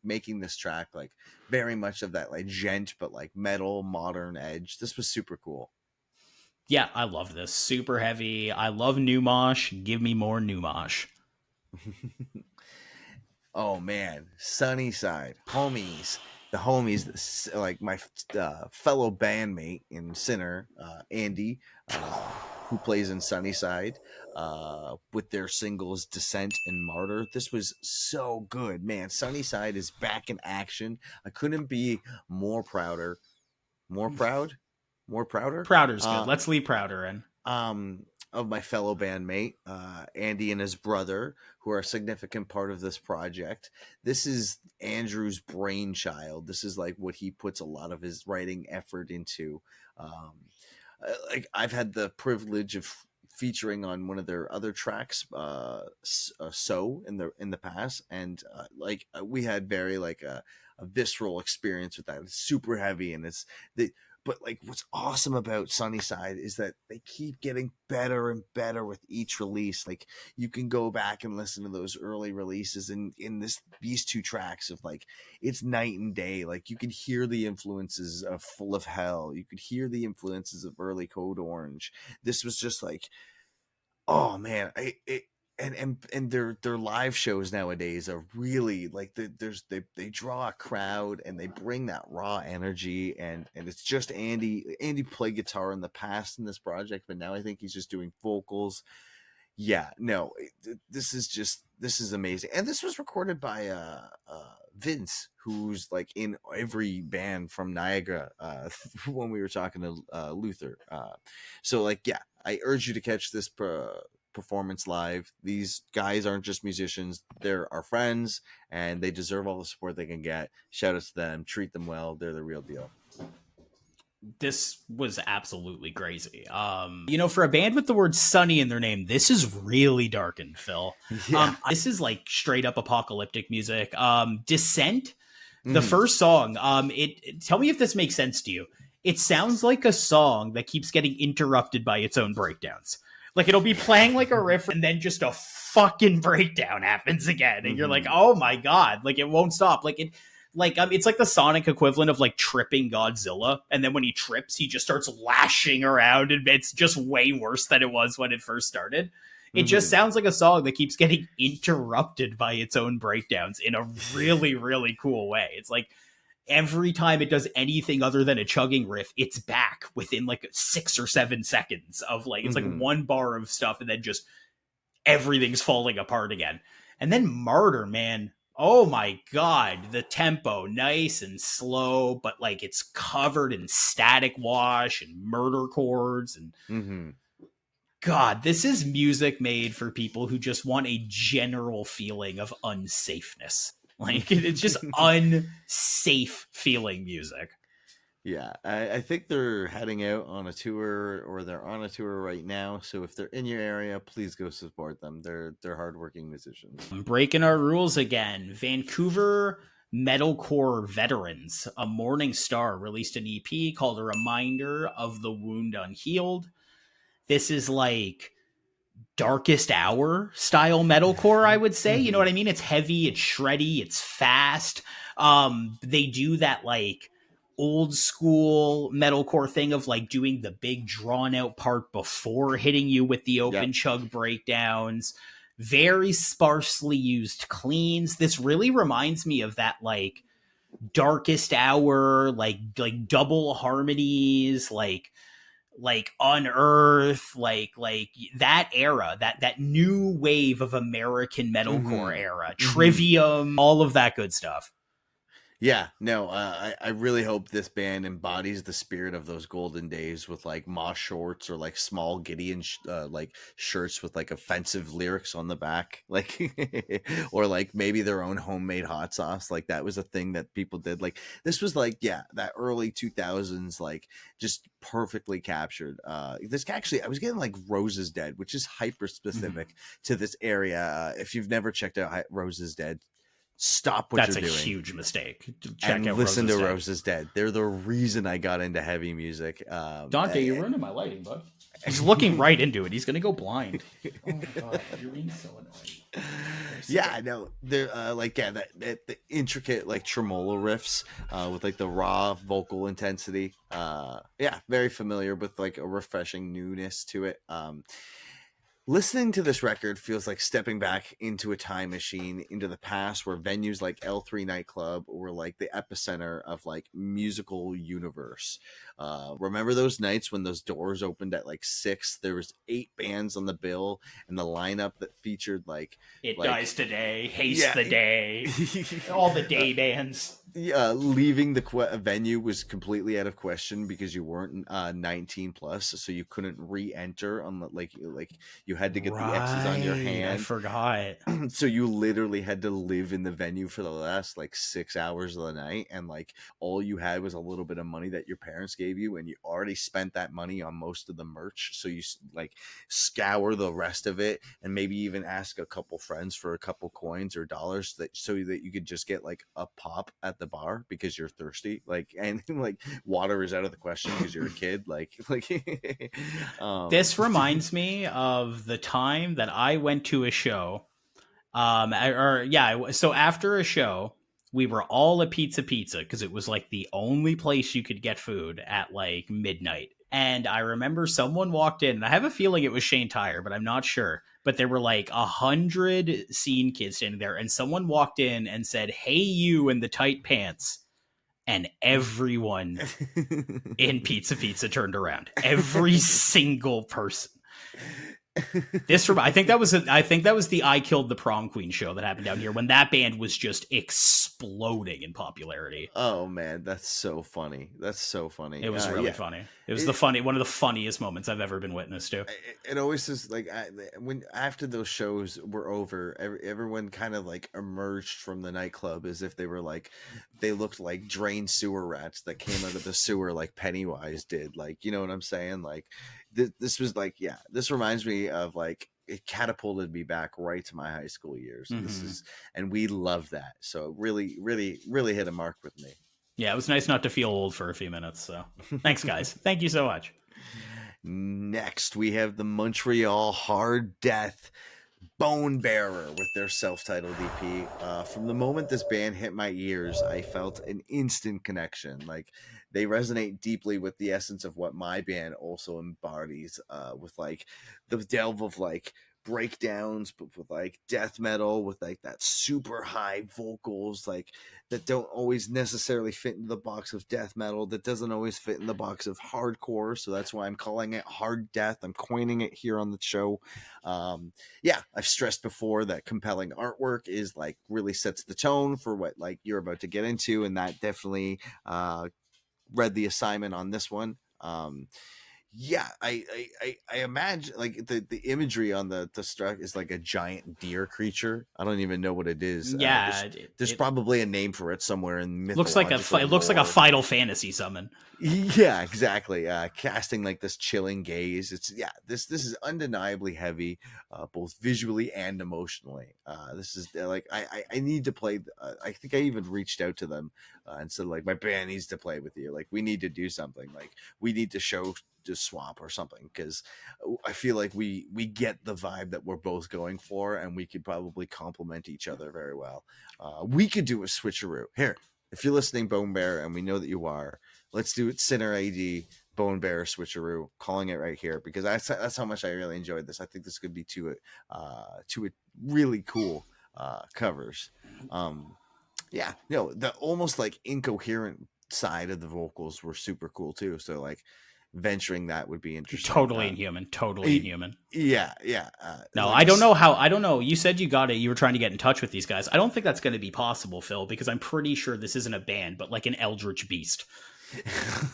making this track like very much of that like gent but like metal modern edge. This was super cool. Yeah, I love this. Super heavy. I love new mosh. Give me more new mosh. Oh man, Sunnycide, homies. The homies, like my fellow bandmate in Sinner, Andy, who plays in Sunnyside, with their singles Descent and Martyr. This was so good, man. Sunnyside is back in action. I couldn't be more prouder. More proud? More prouder? Prouder's good. Let's leave Prouder in. Of my fellow bandmate, Andy and his brother, who are a significant part of this project. This is Andrew's brainchild. This is like what he puts a lot of his writing effort into. Like I've had the privilege of featuring on one of their other tracks, so in the past, and like we had very like a visceral experience with that. It's super heavy, and but like what's awesome about Sunnyside is that they keep getting better and better with each release. Like you can go back and listen to those early releases, and in these two tracks of like, it's night and day. Like you can hear the influences of Full of Hell. You could hear the influences of early Code Orange. This was just like, oh man, and their live shows nowadays are really like they draw a crowd and they bring that raw energy, and it's just Andy played guitar in the past in this project, but now I think he's just doing vocals. Yeah, no, this is amazing. And this was recorded by Vince, who's like in every band from Niagara, when we were talking to Luther. So like, yeah, I urge you to catch this performance live. These guys aren't just musicians, they're our friends, and they deserve all the support they can get. Shout out to them, treat them well, they're the real deal. This was absolutely crazy. You know, for a band with the word sunny in their name, this is really darkened, Phil. Yeah. This is like straight up apocalyptic music. Descent, the first song, tell me if this makes sense to you. It sounds like a song that keeps getting interrupted by its own breakdowns. Like it'll be playing like a riff, and then just a fucking breakdown happens again, and you're like, "Oh my god!" Like it won't stop. Like it's like the sonic equivalent of like tripping Godzilla, and then when he trips, he just starts lashing around, and it's just way worse than it was when it first started. It just sounds like a song that keeps getting interrupted by its own breakdowns in a really, really cool way. It's like every time it does anything other than a chugging riff, it's back within like 6 or 7 seconds of like, it's like one bar of stuff, and then just everything's falling apart again. And then Martyr, man, Oh my god, the tempo, nice and slow, but like it's covered in static wash and murder chords and Mm-hmm. God, this is music made for people who just want a general feeling of unsafeness. Like it's just unsafe feeling music. Yeah, I think they're heading out on a tour, or they're on a tour right now. So if they're in your area, please go support them. They're hardworking musicians. Breaking our rules again. Vancouver metalcore veterans, a Mourning Star released an EP called A Reminder of the Wound Unhealed. This is like Darkest Hour style metalcore, I would say. You know what I mean? It's heavy, it's shreddy, it's fast. They do that like old school metalcore thing of like doing the big drawn out part before hitting you with the open Yep. chug breakdowns. Very sparsely used cleans. This really reminds me of that like Darkest Hour, like double harmonies, like Unearth, like that era, that new wave of American metalcore era, Trivium, all of that good stuff. Yeah, no, I really hope this band embodies the spirit of those golden days with like moss shorts or like small Gideon like shirts with like offensive lyrics on the back, like or like maybe their own homemade hot sauce. Like that was a thing that people did. Like this was like that early 2000s, like just perfectly captured. This actually, I was getting like Rose is Dead, which is hyper specific to this area. If you've never checked out Rose is Dead, stop what That's you're a doing huge mistake. Check and out listen Rose to Dead. Rose is Dead. They're the reason I got into heavy music. Dante, you're ruining my lighting, bud. He's looking right into it. He's gonna go blind. Oh my god, you're being so annoying. Yeah, no, they're like that the intricate like tremolo riffs with like the raw vocal intensity. Yeah, very familiar with like a refreshing newness to it. Listening to this record feels like stepping back into a time machine into the past, where venues like L3 nightclub were like the epicenter of like musical universe. Remember those nights when those doors opened at like 6? There was 8 bands on the bill, and the lineup that featured like It like Dies Today, Haste yeah, the Day, all the day bands. leaving the venue was completely out of question because you weren't 19 plus, so you couldn't re-enter on the like you had to get the X's on your I hand. forgot. So you literally had to live in the venue for the last like 6 hours of the night, and like all you had was a little bit of money that your parents gave you, and you already spent that money on most of the merch, so you like scour the rest of it and maybe even ask a couple friends for a couple coins or dollars so that you could just get like a pop at the bar because you're thirsty, like, and like water is out of the question because you're a kid, like This reminds me of the time that I went to a show. So after a show, we were all at Pizza because it was like the only place you could get food at like midnight. And I remember someone walked in, and I have a feeling it was Shane Tyre, but I'm not sure. But there were like 100 scene kids standing there, and someone walked in and said, "Hey, you in the tight pants." And everyone in Pizza turned around. Every single person. I think that was the I Killed the Prom Queen show that happened down here when that band was just exploding in popularity. Oh man, that's so funny. That's so funny. It was really funny. It was one of the funniest moments I've ever been witness to. It always is like when after those shows were over, everyone kind of like emerged from the nightclub as if they looked like drained sewer rats that came out of the sewer like Pennywise did. Like, you know what I'm saying? Like this was like, yeah, this reminds me of like, it catapulted me back right to my high school years. And we love that. So it really, really, really hit a mark with me. Yeah, it was nice not to feel old for a few minutes. So thanks, guys. Thank you so much. Next, we have the Montreal Hard Death Bonebearer with their self-titled EP. From the moment this band hit my ears, I felt an instant connection. Like, they resonate deeply with the essence of what my band also embodies, with like the delve of like breakdowns, but with like death metal, with like that super high vocals, like that don't always necessarily fit into the box of death metal, that doesn't always fit in the box of hardcore. So that's why I'm calling it hard death. I'm coining it here on the show. Yeah, I've stressed before that compelling artwork is like really sets the tone for what like you're about to get into, and that definitely read the assignment on this one. Yeah, I imagine like the imagery on the struck is like a giant deer creature. I don't even know what it is. Yeah, there's probably a name for it somewhere in looks like mythological it looks like a lore. Final Fantasy summon. Yeah, exactly. Casting like this chilling gaze. This is undeniably heavy, both visually and emotionally. This is like I need to play. I think I even reached out to them and said like my band needs to play with you. Like we need to do something. Like we need to show to swap or something, because I feel like we get the vibe that we're both going for, and we could probably complement each other very well. We could do a switcheroo here. If you're listening, Bonebearer, and we know that you are, let's do it. Sinner AD, Bonebearer switcheroo, calling it right here, because that's how much I really enjoyed this. I think this could be two really cool covers. Yeah, the almost like incoherent side of the vocals were super cool too. So like venturing that would be interesting. Totally inhuman. Totally inhuman. Yeah. No, like, I don't know how. I don't know. You said you got it. You were trying to get in touch with these guys. I don't think that's going to be possible, Phil, because I'm pretty sure this isn't a band, but like an eldritch beast.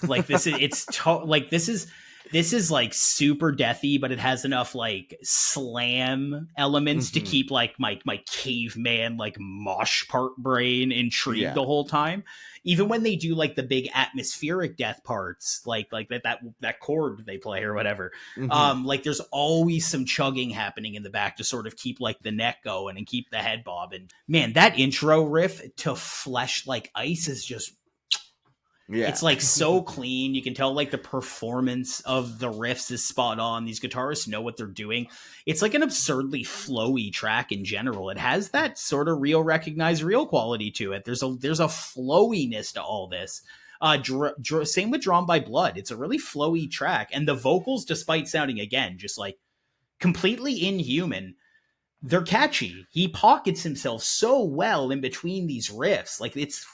Like this is this is like super deathy, but it has enough like slam elements to keep like my caveman like mosh part brain intrigued the whole time. Even when they do like the big atmospheric death parts, like that chord they play or whatever, like there's always some chugging happening in the back to sort of keep like the neck going and keep the head bobbing. Man, that intro riff to Flesh Like Ice is just it's like so clean. You can tell like the performance of the riffs is spot on. These guitarists know what they're doing. It's like an absurdly flowy track in general. It has that sort of real recognize real quality to it. There's a flowiness to all this. Same with Drawn by Blood. It's a really flowy track, and the vocals, despite sounding again just like completely inhuman, they're catchy. He pockets himself so well in between these riffs. Like it's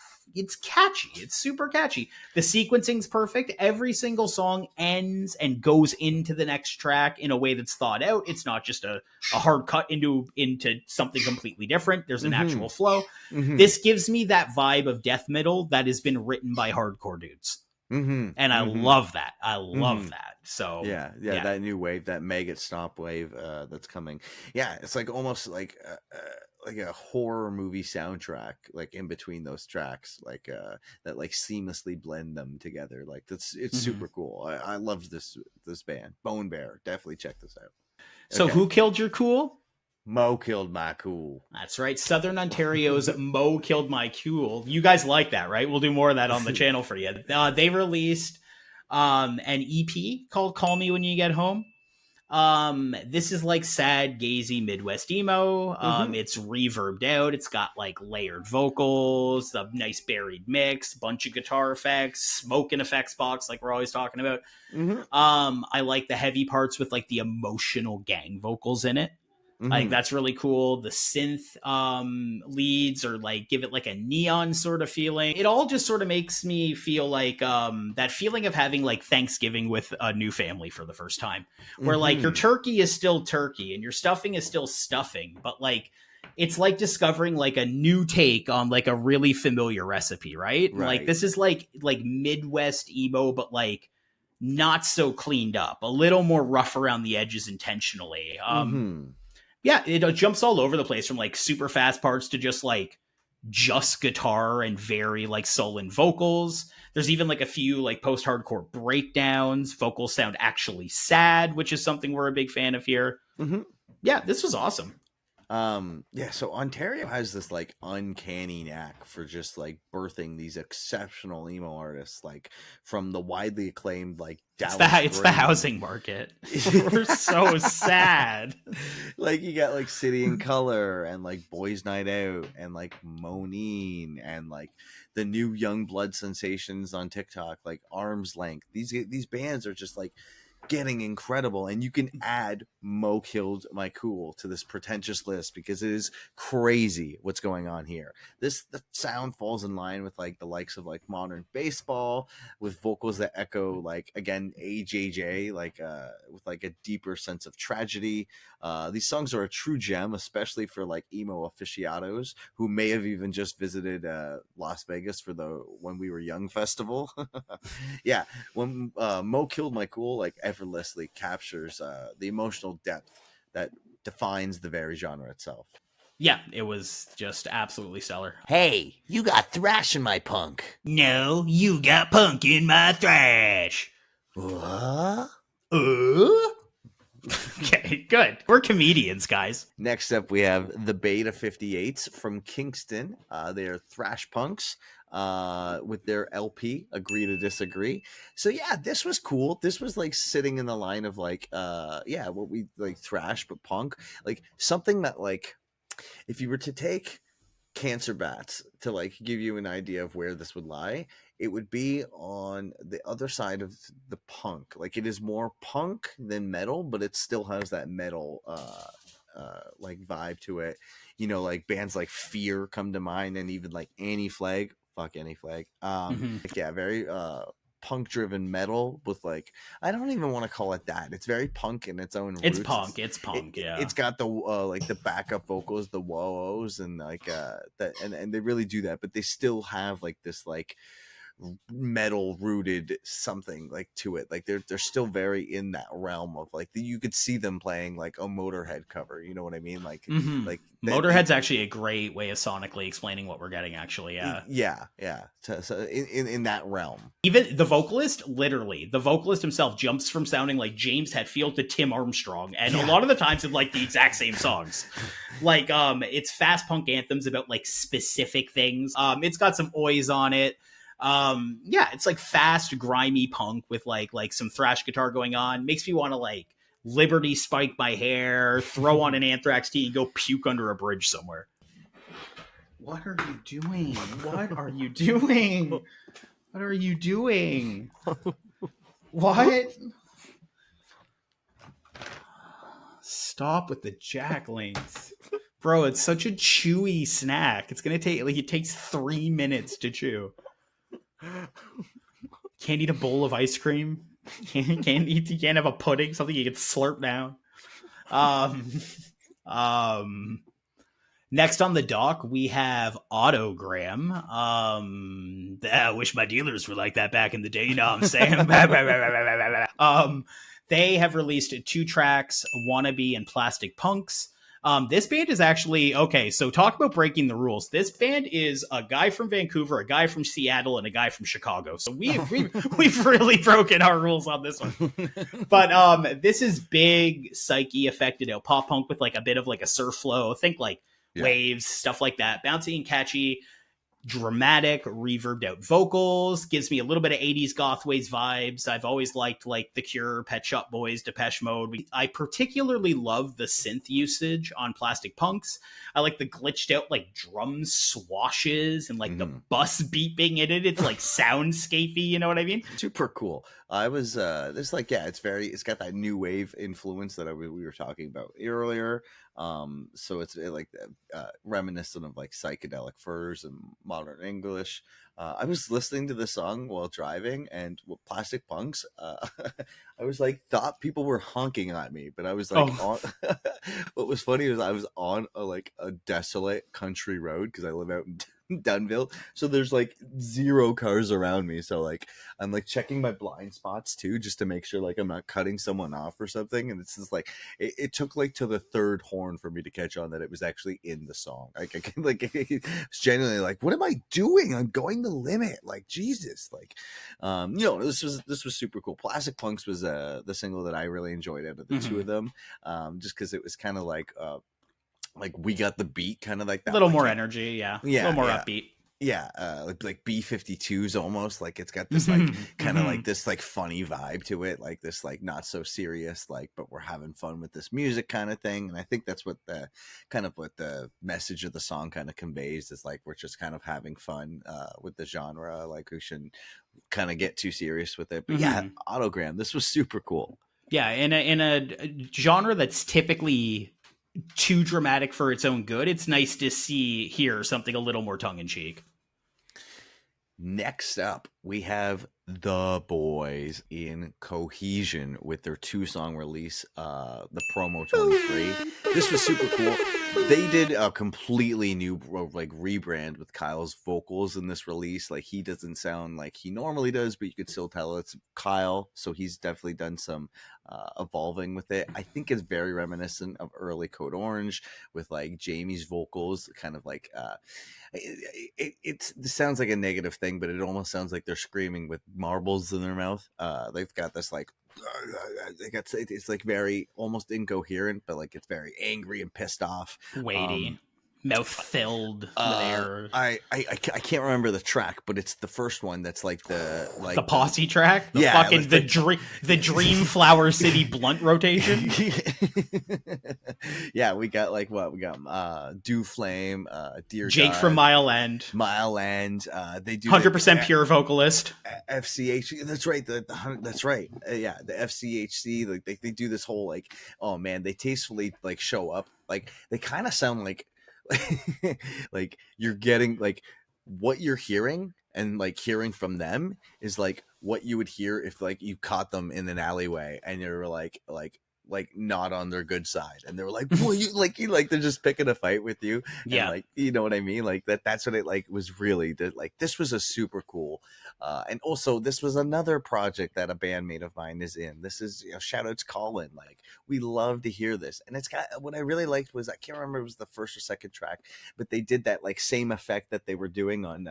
catchy. It's super catchy. The sequencing's perfect. Every single song ends and goes into the next track in a way that's thought out. It's not just a hard cut into something completely different. There's an actual flow. This gives me that vibe of death metal that has been written by hardcore dudes. And I love that. I love that. So yeah, that new wave, that maggot stomp wave that's coming. Yeah, it's like almost like a horror movie soundtrack, like in between those tracks, like that like seamlessly blend them together. Like it's super cool. I loved this band, Bonebearer. Definitely check this out. So who killed your cool? Moe Killed My Cool. That's right. Southern Ontario's Moe Killed My Cool. You guys like that, right? We'll do more of that on the channel for you. They released an EP called Call Me When You Get Home. This is like sad, gazy Midwest emo. It's reverbed out. It's got like layered vocals, a nice buried mix, bunch of guitar effects, smoke and effects box, like we're always talking about. I like the heavy parts with like the emotional gang vocals in it. Like that's really cool. The synth leads or like give it like a neon sort of feeling. It all just sort of makes me feel like that feeling of having like Thanksgiving with a new family for the first time, where like your turkey is still turkey and your stuffing is still stuffing, but like it's like discovering like a new take on like a really familiar recipe, right? Like this is like Midwest emo, but like not so cleaned up, a little more rough around the edges intentionally. Yeah, it jumps all over the place from like super fast parts to just guitar and very like sullen vocals. There's even like a few like post-hardcore breakdowns. Vocals sound actually sad, which is something we're a big fan of here. Yeah, this was awesome. So Ontario has this like uncanny knack for just like birthing these exceptional emo artists, like from the widely acclaimed like it's the housing market. We're so sad. Like you got like City in Color and like Boys Night Out and like Moneen and like the new young blood sensations on TikTok, like Arm's Length. These bands are just like getting incredible, and you can add Moe Killed My Cool to this pretentious list because it is crazy what's going on here. The sound falls in line with like the likes of like modern baseball, with vocals that echo like again AJJ, like with like a deeper sense of tragedy. These songs are a true gem, especially for like emo aficionados who may have even just visited Las Vegas for the When We Were Young festival. Yeah, when Moe Killed My Cool like effortlessly captures the emotional depth that defines the very genre itself. Yeah, it was just absolutely stellar. Hey, you got thrash in my punk. No, you got punk in my thrash. What? Okay, good. We're comedians, guys. Next up, we have the Beta 58s from Kingston. They are thrash punks with their LP, Agree to Disagree. So yeah, this was cool. This was like sitting in the line of like, what we like thrash, but punk. Like something that like, if you were to take Cancer Bats to like give you an idea of where this would lie, it would be on the other side of the punk. Like it is more punk than metal, but it still has that metal like vibe to it. You know, like bands like Fear come to mind, and even like Anti-Flag. Fuck Anti-Flag. Like, yeah, very punk driven metal with like, I don't even want to call it that. It's very punk in its own It's roots. punk. It's punk. Yeah. It's got the like the backup vocals, the whoa-ohs, and like that, and they really do that, but they still have like this like metal rooted something like to it. Like they're still very in that realm of like you could see them playing like a Motorhead cover. You know what I mean? Like like Motorhead's actually a great way of sonically explaining what we're getting. Actually, yeah. So in that realm, even the vocalist himself jumps from sounding like James Hetfield to Tim Armstrong, and a lot of the times in like the exact same songs. Like it's fast punk anthems about like specific things. It's got some ois on it. It's like fast, grimy punk with like some thrash guitar going on. Makes me want to like Liberty spike my hair, throw on an Anthrax tee, and go puke under a bridge somewhere. What are you doing? What are you doing? What are you doing? What? Stop with the Jack Links. Bro, it's such a chewy snack. It's gonna take like it takes 3 minutes to chew. Can't eat a bowl of ice cream. You can't have a pudding, something you can slurp down. Next on the dock, we have Autogramm. I wish my dealers were like that back in the day, you know what I'm saying? They have released 2 tracks, Wannabe and Plastic Punks. This band is actually, okay, so talk about breaking the rules. This band is a guy from Vancouver, a guy from Seattle, and a guy from Chicago. So we've really broken our rules on this one. But this is big, psyche affected pop punk with like a bit of like a surf flow. Think like waves, stuff like that. Bouncy and catchy. Dramatic, reverbed out vocals, gives me a little bit of 80s Gothways vibes. I've always liked like The Cure, Pet Shop Boys, Depeche Mode. I particularly love the synth usage on Plastic Punks. I like the glitched out like drum swashes and like the bus beeping in it. It's like soundscapey, you know what I mean? Super cool. I was this like it's got that new wave influence that we were talking about earlier. So it's like reminiscent of like Psychedelic Furs and Modern English. I was listening to the song while driving, and with Plastic Punks, I was like, thought people were honking at me, but I was like, on, what was funny was I was on a desolate country road because I live out in Dunville, so there's like 0 cars around me, so like I'm like checking my blind spots too, just to make sure like I'm not cutting someone off or something. And it's just like it took like to the 3rd horn for me to catch on that it was actually in the song. Like I can like it's genuinely like, what am I doing? I'm going the limit, like Jesus. Like this was super cool. Plastic Punks was the single that I really enjoyed out of the 2 of them, just because it was kind of like We Got the Beat, kind of like that. A little more energy, a little more upbeat. Like B-52s almost. Like it's got this like kind of like this like funny vibe to it, like this like not so serious, like but we're having fun with this music kind of thing. And I think that's what the message of the song kind of conveys, is like we're just kind of having fun with the genre. Like we shouldn't kind of get too serious with it. But yeah, Autogramm, this was super cool. Yeah, in a genre that's typically too dramatic for its own good, it's nice to hear something a little more tongue in cheek. Next up, we have The Boys in Cohezion with their 2-song release, the Promo 23. This was super cool. They did a completely new like rebrand with Kyle's vocals in this release. Like, he doesn't sound like he normally does, but you could still tell it's Kyle. So he's definitely done some evolving with it. I think it's very reminiscent of early Code Orange with like Jamie's vocals, kind of like it sounds like a negative thing, but it almost sounds like they're screaming with marbles in their mouth. They've got this like it's like very almost incoherent, but like it's very angry and pissed off, weighty, mouth filled with air. I can't remember the track, but it's the first one that's like the posse track, like the Dream Flower City blunt rotation. Yeah, we got like what we got, Dew Flame, Dear Jake God, from Mile End. They do 100% pure vocalist. FCH. That's right. That's right. Yeah, the FCHC. Like they do this whole like, oh man, they tastefully like show up. Like they kind of sound like like you're getting like what you're hearing, and like hearing from them is like what you would hear if like you caught them in an alleyway and you're like not on their good side, and they were like, well, you like they're just picking a fight with you. Yeah, and, like, you know what I mean? Like that's what it like was really like. This was a super cool, and also this was another project that a bandmate of mine is in. This is, you know, shout outs Colin. Like, we love to hear this, and it's got what I really liked was, I can't remember if it was the first or second track, but they did that like same effect that they were doing on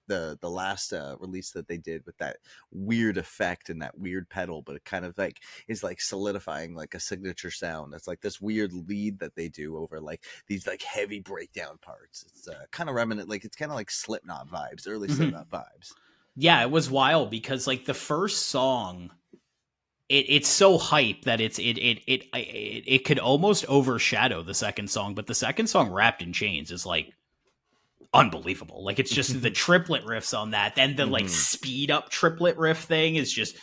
the last release that they did, with that weird effect and that weird pedal, but it kind of like is like solidifying like a signature sound. It's like this weird lead that they do over like these like heavy breakdown parts. It's kind of remnant, like it's kind of like Slipknot vibes, early Slipknot vibes. Yeah, it was wild because like the first song, it's so hype that it could almost overshadow the second song, but the second song, Wrapped in Chains, is like unbelievable. Like, it's just the triplet riffs on that, then the like speed up triplet riff thing is just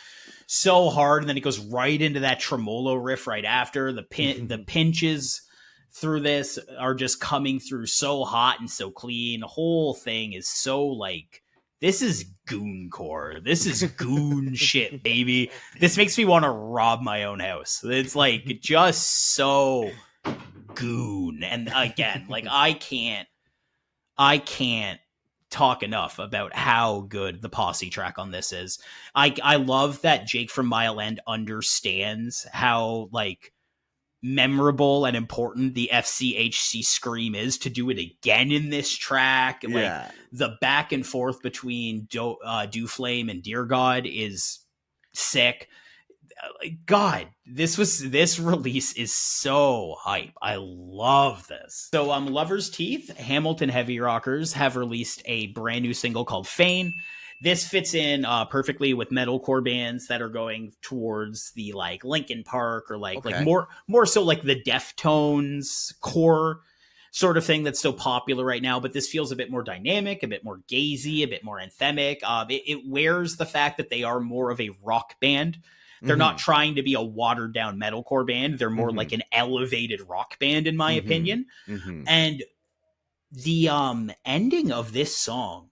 so hard, and then it goes right into that tremolo riff right after. The pinches through this are just coming through so hot and so clean. The whole thing is so like, this is gooncore. This is goon shit, baby. This makes me want to rob my own house. It's like just so goon. And again, like I can't talk enough about how good the posse track on this is. I love that Jake from Mile End understands how like memorable and important the FCHC scream is to do it again in this track. Yeah. Like the back and forth between Dew Flame and Dear God is sick. God, this release is so hype. I love this. So Lover's Teeth, Hamilton Heavy Rockers have released a brand new single called Fane. This fits in perfectly with metalcore bands that are going towards the like Linkin Park or like more so like the Deftones core sort of thing that's so popular right now. But this feels a bit more dynamic, a bit more gazy, a bit more anthemic. It wears the fact that they are more of a rock band. They're not trying to be a watered down metalcore band. They're more like an elevated rock band, in my opinion. And the ending of this song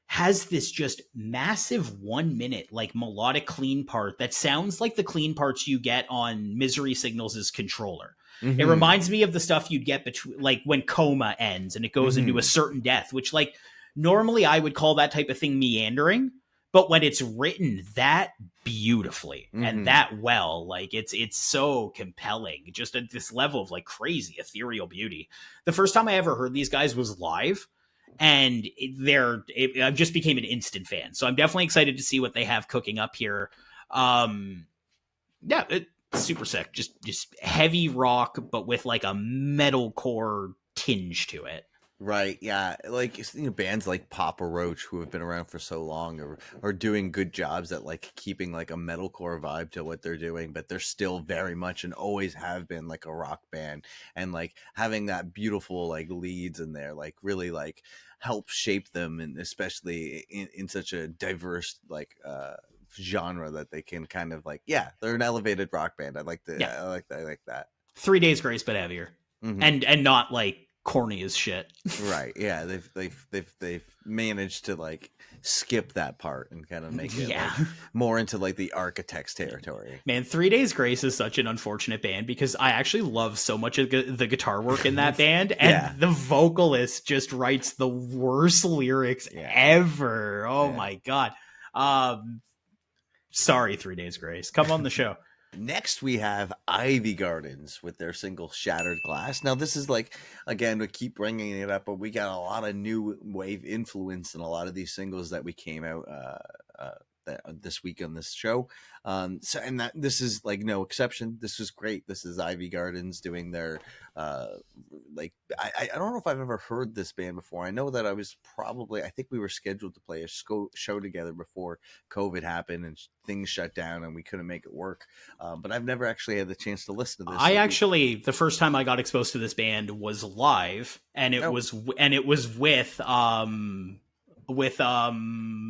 has this just massive 1 minute like melodic clean part that sounds like the clean parts you get on Misery Signals' Controller. It reminds me of the stuff you'd get between like when Coma ends and it goes into a certain death, which like normally I would call that type of thing meandering, but when it's written that beautifully and that well, like it's so compelling, just at this level of like crazy ethereal beauty. The first time I ever heard these guys was live, and I just became an instant fan. So I'm definitely excited to see what they have cooking up here. Yeah, super sick. Just heavy rock, but with like a metalcore tinge to it. Right, yeah, like, you know, bands like Papa Roach, who have been around for so long, are doing good jobs at like keeping like a metalcore vibe to what they're doing, but they're still very much and always have been like a rock band, and like having that beautiful like leads in there like really like help shape them, and especially in such a diverse like genre that they can kind of like, yeah, they're an elevated rock band. I like that. 3 Days Grace, but heavier, Mhm. and not like corny as shit. Right. Yeah. They've managed to like skip that part and kind of make it Yeah. like more into like the Architects territory. Man, 3 Days Grace is such an unfortunate band because I actually love so much of the guitar work in that band, and Yeah. the vocalist just writes the worst lyrics Yeah. ever. Oh Yeah. my god. Sorry, 3 Days Grace. Come on the show. Next, we have Ivy Gardens with their single Shattered Glass. Now, this is like, again, we keep bringing it up, but we got a lot of new wave influence in a lot of these singles that we came out this week on this show. This is like no exception. This was great. This is Ivy Gardens doing their I don't know if I've ever heard this band before. I know that I think we were scheduled to play a show together before COVID happened and things shut down and we couldn't make it work. But I've never actually had the chance to listen to this. The first time I got exposed to this band was live, and it was with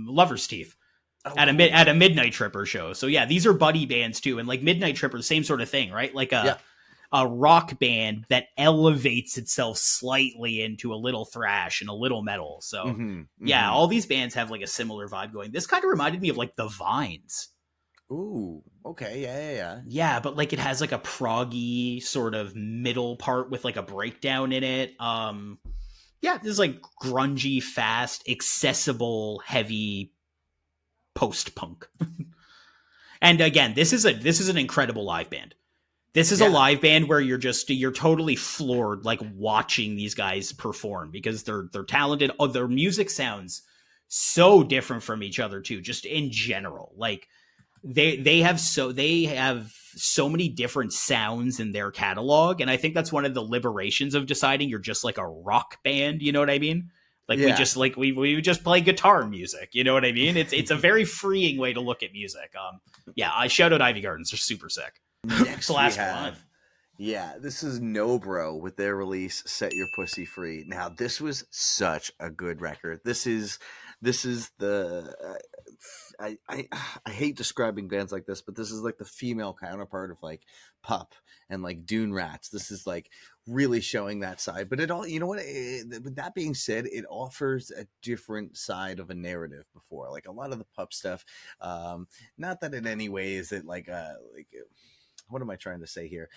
Lover's Teeth. At a Midnight Tripper show. So yeah, these are buddy bands too, and like Midnight Tripper, same sort of thing, right? Like a rock band that elevates itself slightly into a little thrash and a little metal. So yeah, all these bands have like a similar vibe going. This kind of reminded me of like the Vines. Ooh, okay, yeah. Yeah, but like it has like a proggy sort of middle part with like a breakdown in it. Yeah, this is like grungy, fast, accessible, heavy post-punk. And again, this is an incredible live band. This is a live band where you're totally floored like watching these guys perform because they're talented. Oh, their music sounds so different from each other too, just in general. Like they have so many different sounds in their catalog, and I think that's one of the liberations of deciding you're just like a rock band, you know what I mean? Like we just play guitar music, you know what I mean? It's a very freeing way to look at music. Yeah, I shout out Ivy Gardens. They're super sick. Next last we have, one. Yeah, this is NOBRO with their release Set Your Pussy Free. Now, this was such a good record. This is the I hate describing bands like this, but this is like the female counterpart of like Pup and like Dune Rats. This is like really showing that side. But it all, you know what? With that being said, it offers a different side of a narrative before. Like a lot of the Pup stuff, not that in any way is it like what am I trying to say here?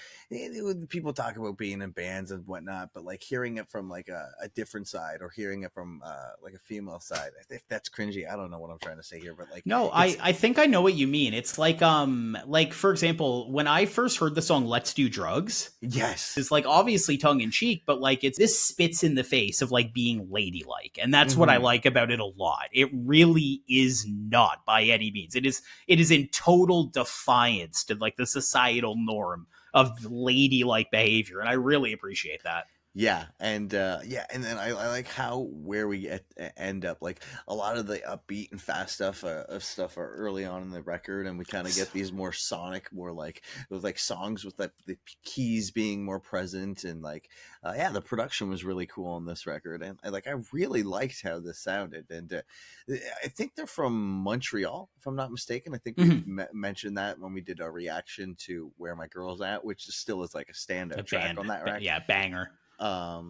People talk about being in bands and whatnot, but like hearing it from like a different side or hearing it from like a female side, if that's cringy, I don't know what I'm trying to say here, but like no, I think I know what you mean. It's like for example, when I first heard the song "Let's Do Drugs," yes, it's like obviously tongue in cheek, but like this spits in the face of like being ladylike, and that's what I like about it a lot. It really is not by any means. It is in total defiance to like the societal norm of ladylike behavior, and I really appreciate that. Yeah, and then I like where we end up. Like a lot of the upbeat and fast stuff are early on in the record, and we kind of get these more sonic, more like with like songs with like the keys being more present, and like the production was really cool on this record, and I really liked how this sounded, and I think they're from Montreal, if I'm not mistaken. I think we mentioned that when we did our reaction to Where My Girl's At, which still is like a standout track on that record. Yeah, banger. I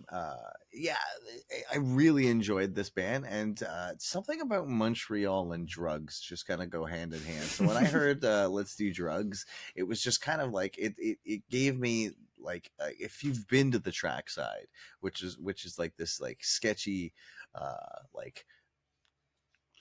really enjoyed this band, and something about Montreal and drugs just kind of go hand in hand. So when I heard Let's Do Drugs, it was just kind of like it gave me like if you've been to the Trackside, which is like this like sketchy like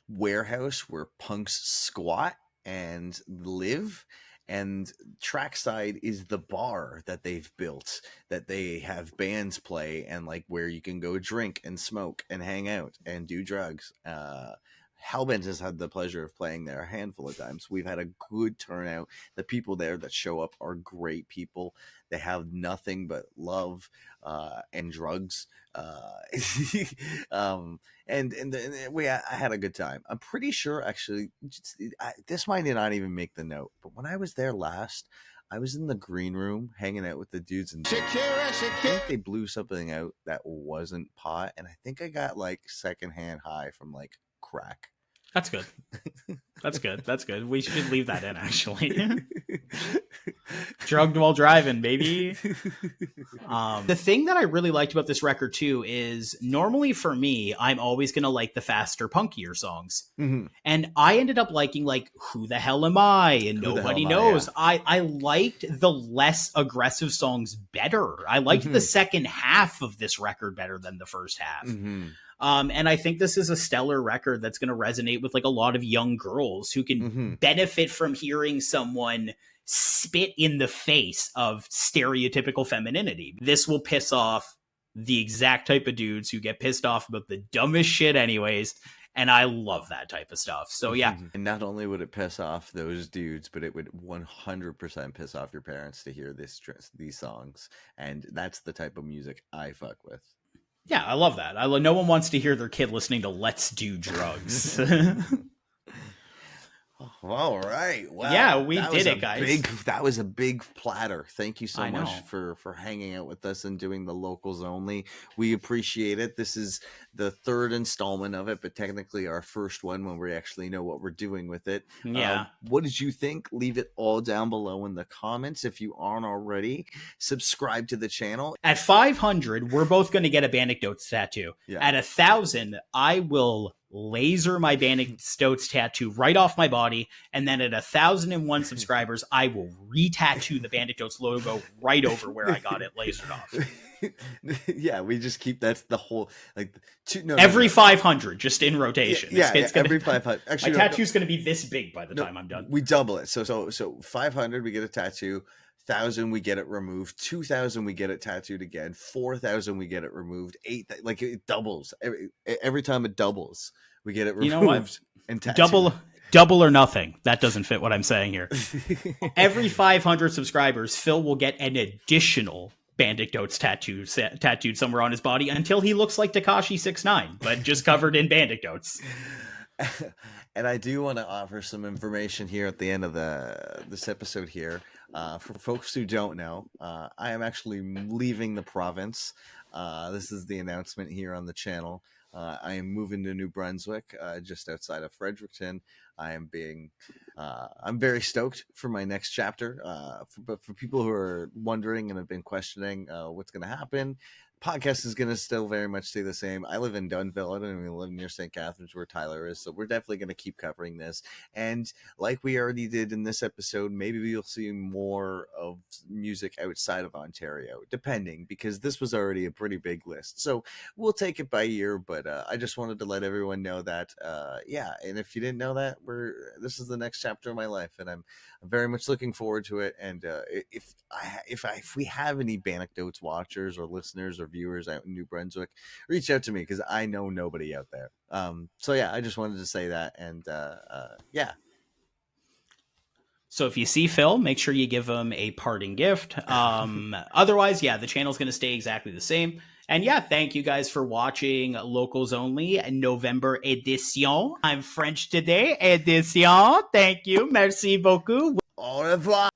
warehouse where punks squat and live. And Trackside is the bar that they've built, that they have bands play, and like where you can go drink and smoke and hang out and do drugs. Hellbent has had the pleasure of playing there a handful of times. We've had a good turnout. The people there that show up are great people. They have nothing but love and drugs. I had a good time. I'm pretty sure, actually, this might not even make the note, but when I was there last, I was in the green room hanging out with the dudes, and I think they blew something out that wasn't pot, and I think I got like secondhand high from like crack. That's good. That's good. That's good. We should leave that in, actually. Drugged while driving, baby. The thing that I really liked about this record, too, is normally for me, I'm always going to like the faster, punkier songs. Mm-hmm. And I ended up liking, like, Who the Hell Am I? And Nobody Knows. Yeah. I liked the less aggressive songs better. I liked the second half of this record better than the first half. And I think this is a stellar record that's going to resonate with like a lot of young girls who can benefit from hearing someone spit in the face of stereotypical femininity. This will piss off the exact type of dudes who get pissed off about the dumbest shit anyways. And I love that type of stuff. So yeah. And not only would it piss off those dudes, but it would 100% piss off your parents to hear these songs. And that's the type of music I fuck with. Yeah, I love that. No one wants to hear their kid listening to Let's Do Drugs. All right. Wow. Yeah, we did it, guys. That was a big platter. Thank you so much for hanging out with us and doing the locals only. We appreciate it. This is the third installment of it, but technically our first one when we actually know what we're doing with it. Yeah. What did you think? Leave it all down below in the comments. If you aren't already, subscribe to the channel. At 500, we're both going to get a Bandicoats tattoo. Yeah. At 1,000, I will laser my Bandicoats tattoo right off my body, and then at 1,001 subscribers, I will re-tattoo the Bandicoats logo right over where I got it lasered off. Yeah, we just keep that's the whole like every 500, just in rotation. Yeah, it's gonna, every 500. Actually, my tattoo's going to be this big by the time I'm done. We double it. So 500, we get a tattoo. 1,000 we get it removed, 2,000 we get it tattooed again, 4,000 we get it removed, 8 like it doubles every time it doubles we get it removed. You know what? And tattooed. Double or nothing. That doesn't fit what I'm saying here. Every 500 subscribers, Phil will get an additional Bandicoats tattooed somewhere on his body until he looks like Tekashi 6ix9ine, but just covered in Bandicoats. And I do want to offer some information here at the end of this episode here. For folks who don't know, I am actually leaving the province. This is the announcement here on the channel. I am moving to New Brunswick, just outside of Fredericton. I'm very stoked for my next chapter. But for people who are wondering and have been questioning what's going to happen, podcast is going to still very much stay the same. I live in Dunnville. I don't even live near St. Catharines where Tyler is. So we're definitely going to keep covering this. And like we already did in this episode, maybe we'll see more of music outside of Ontario, depending, because this was already a pretty big list. So we'll take it by year. But I just wanted to let everyone know that, yeah. And if you didn't know that, this is the next chapter of my life. And I'm very much looking forward to it. And if we have any Bandicoats watchers or listeners or viewers out in New Brunswick, reach out to me because I know nobody out there. So yeah, I just wanted to say that. And yeah. So if you see Phil, make sure you give him a parting gift. Otherwise, yeah, the channel's going to stay exactly the same. And yeah, thank you guys for watching Locals Only November edition. I'm French today, edition. Thank you. Merci beaucoup. Au revoir.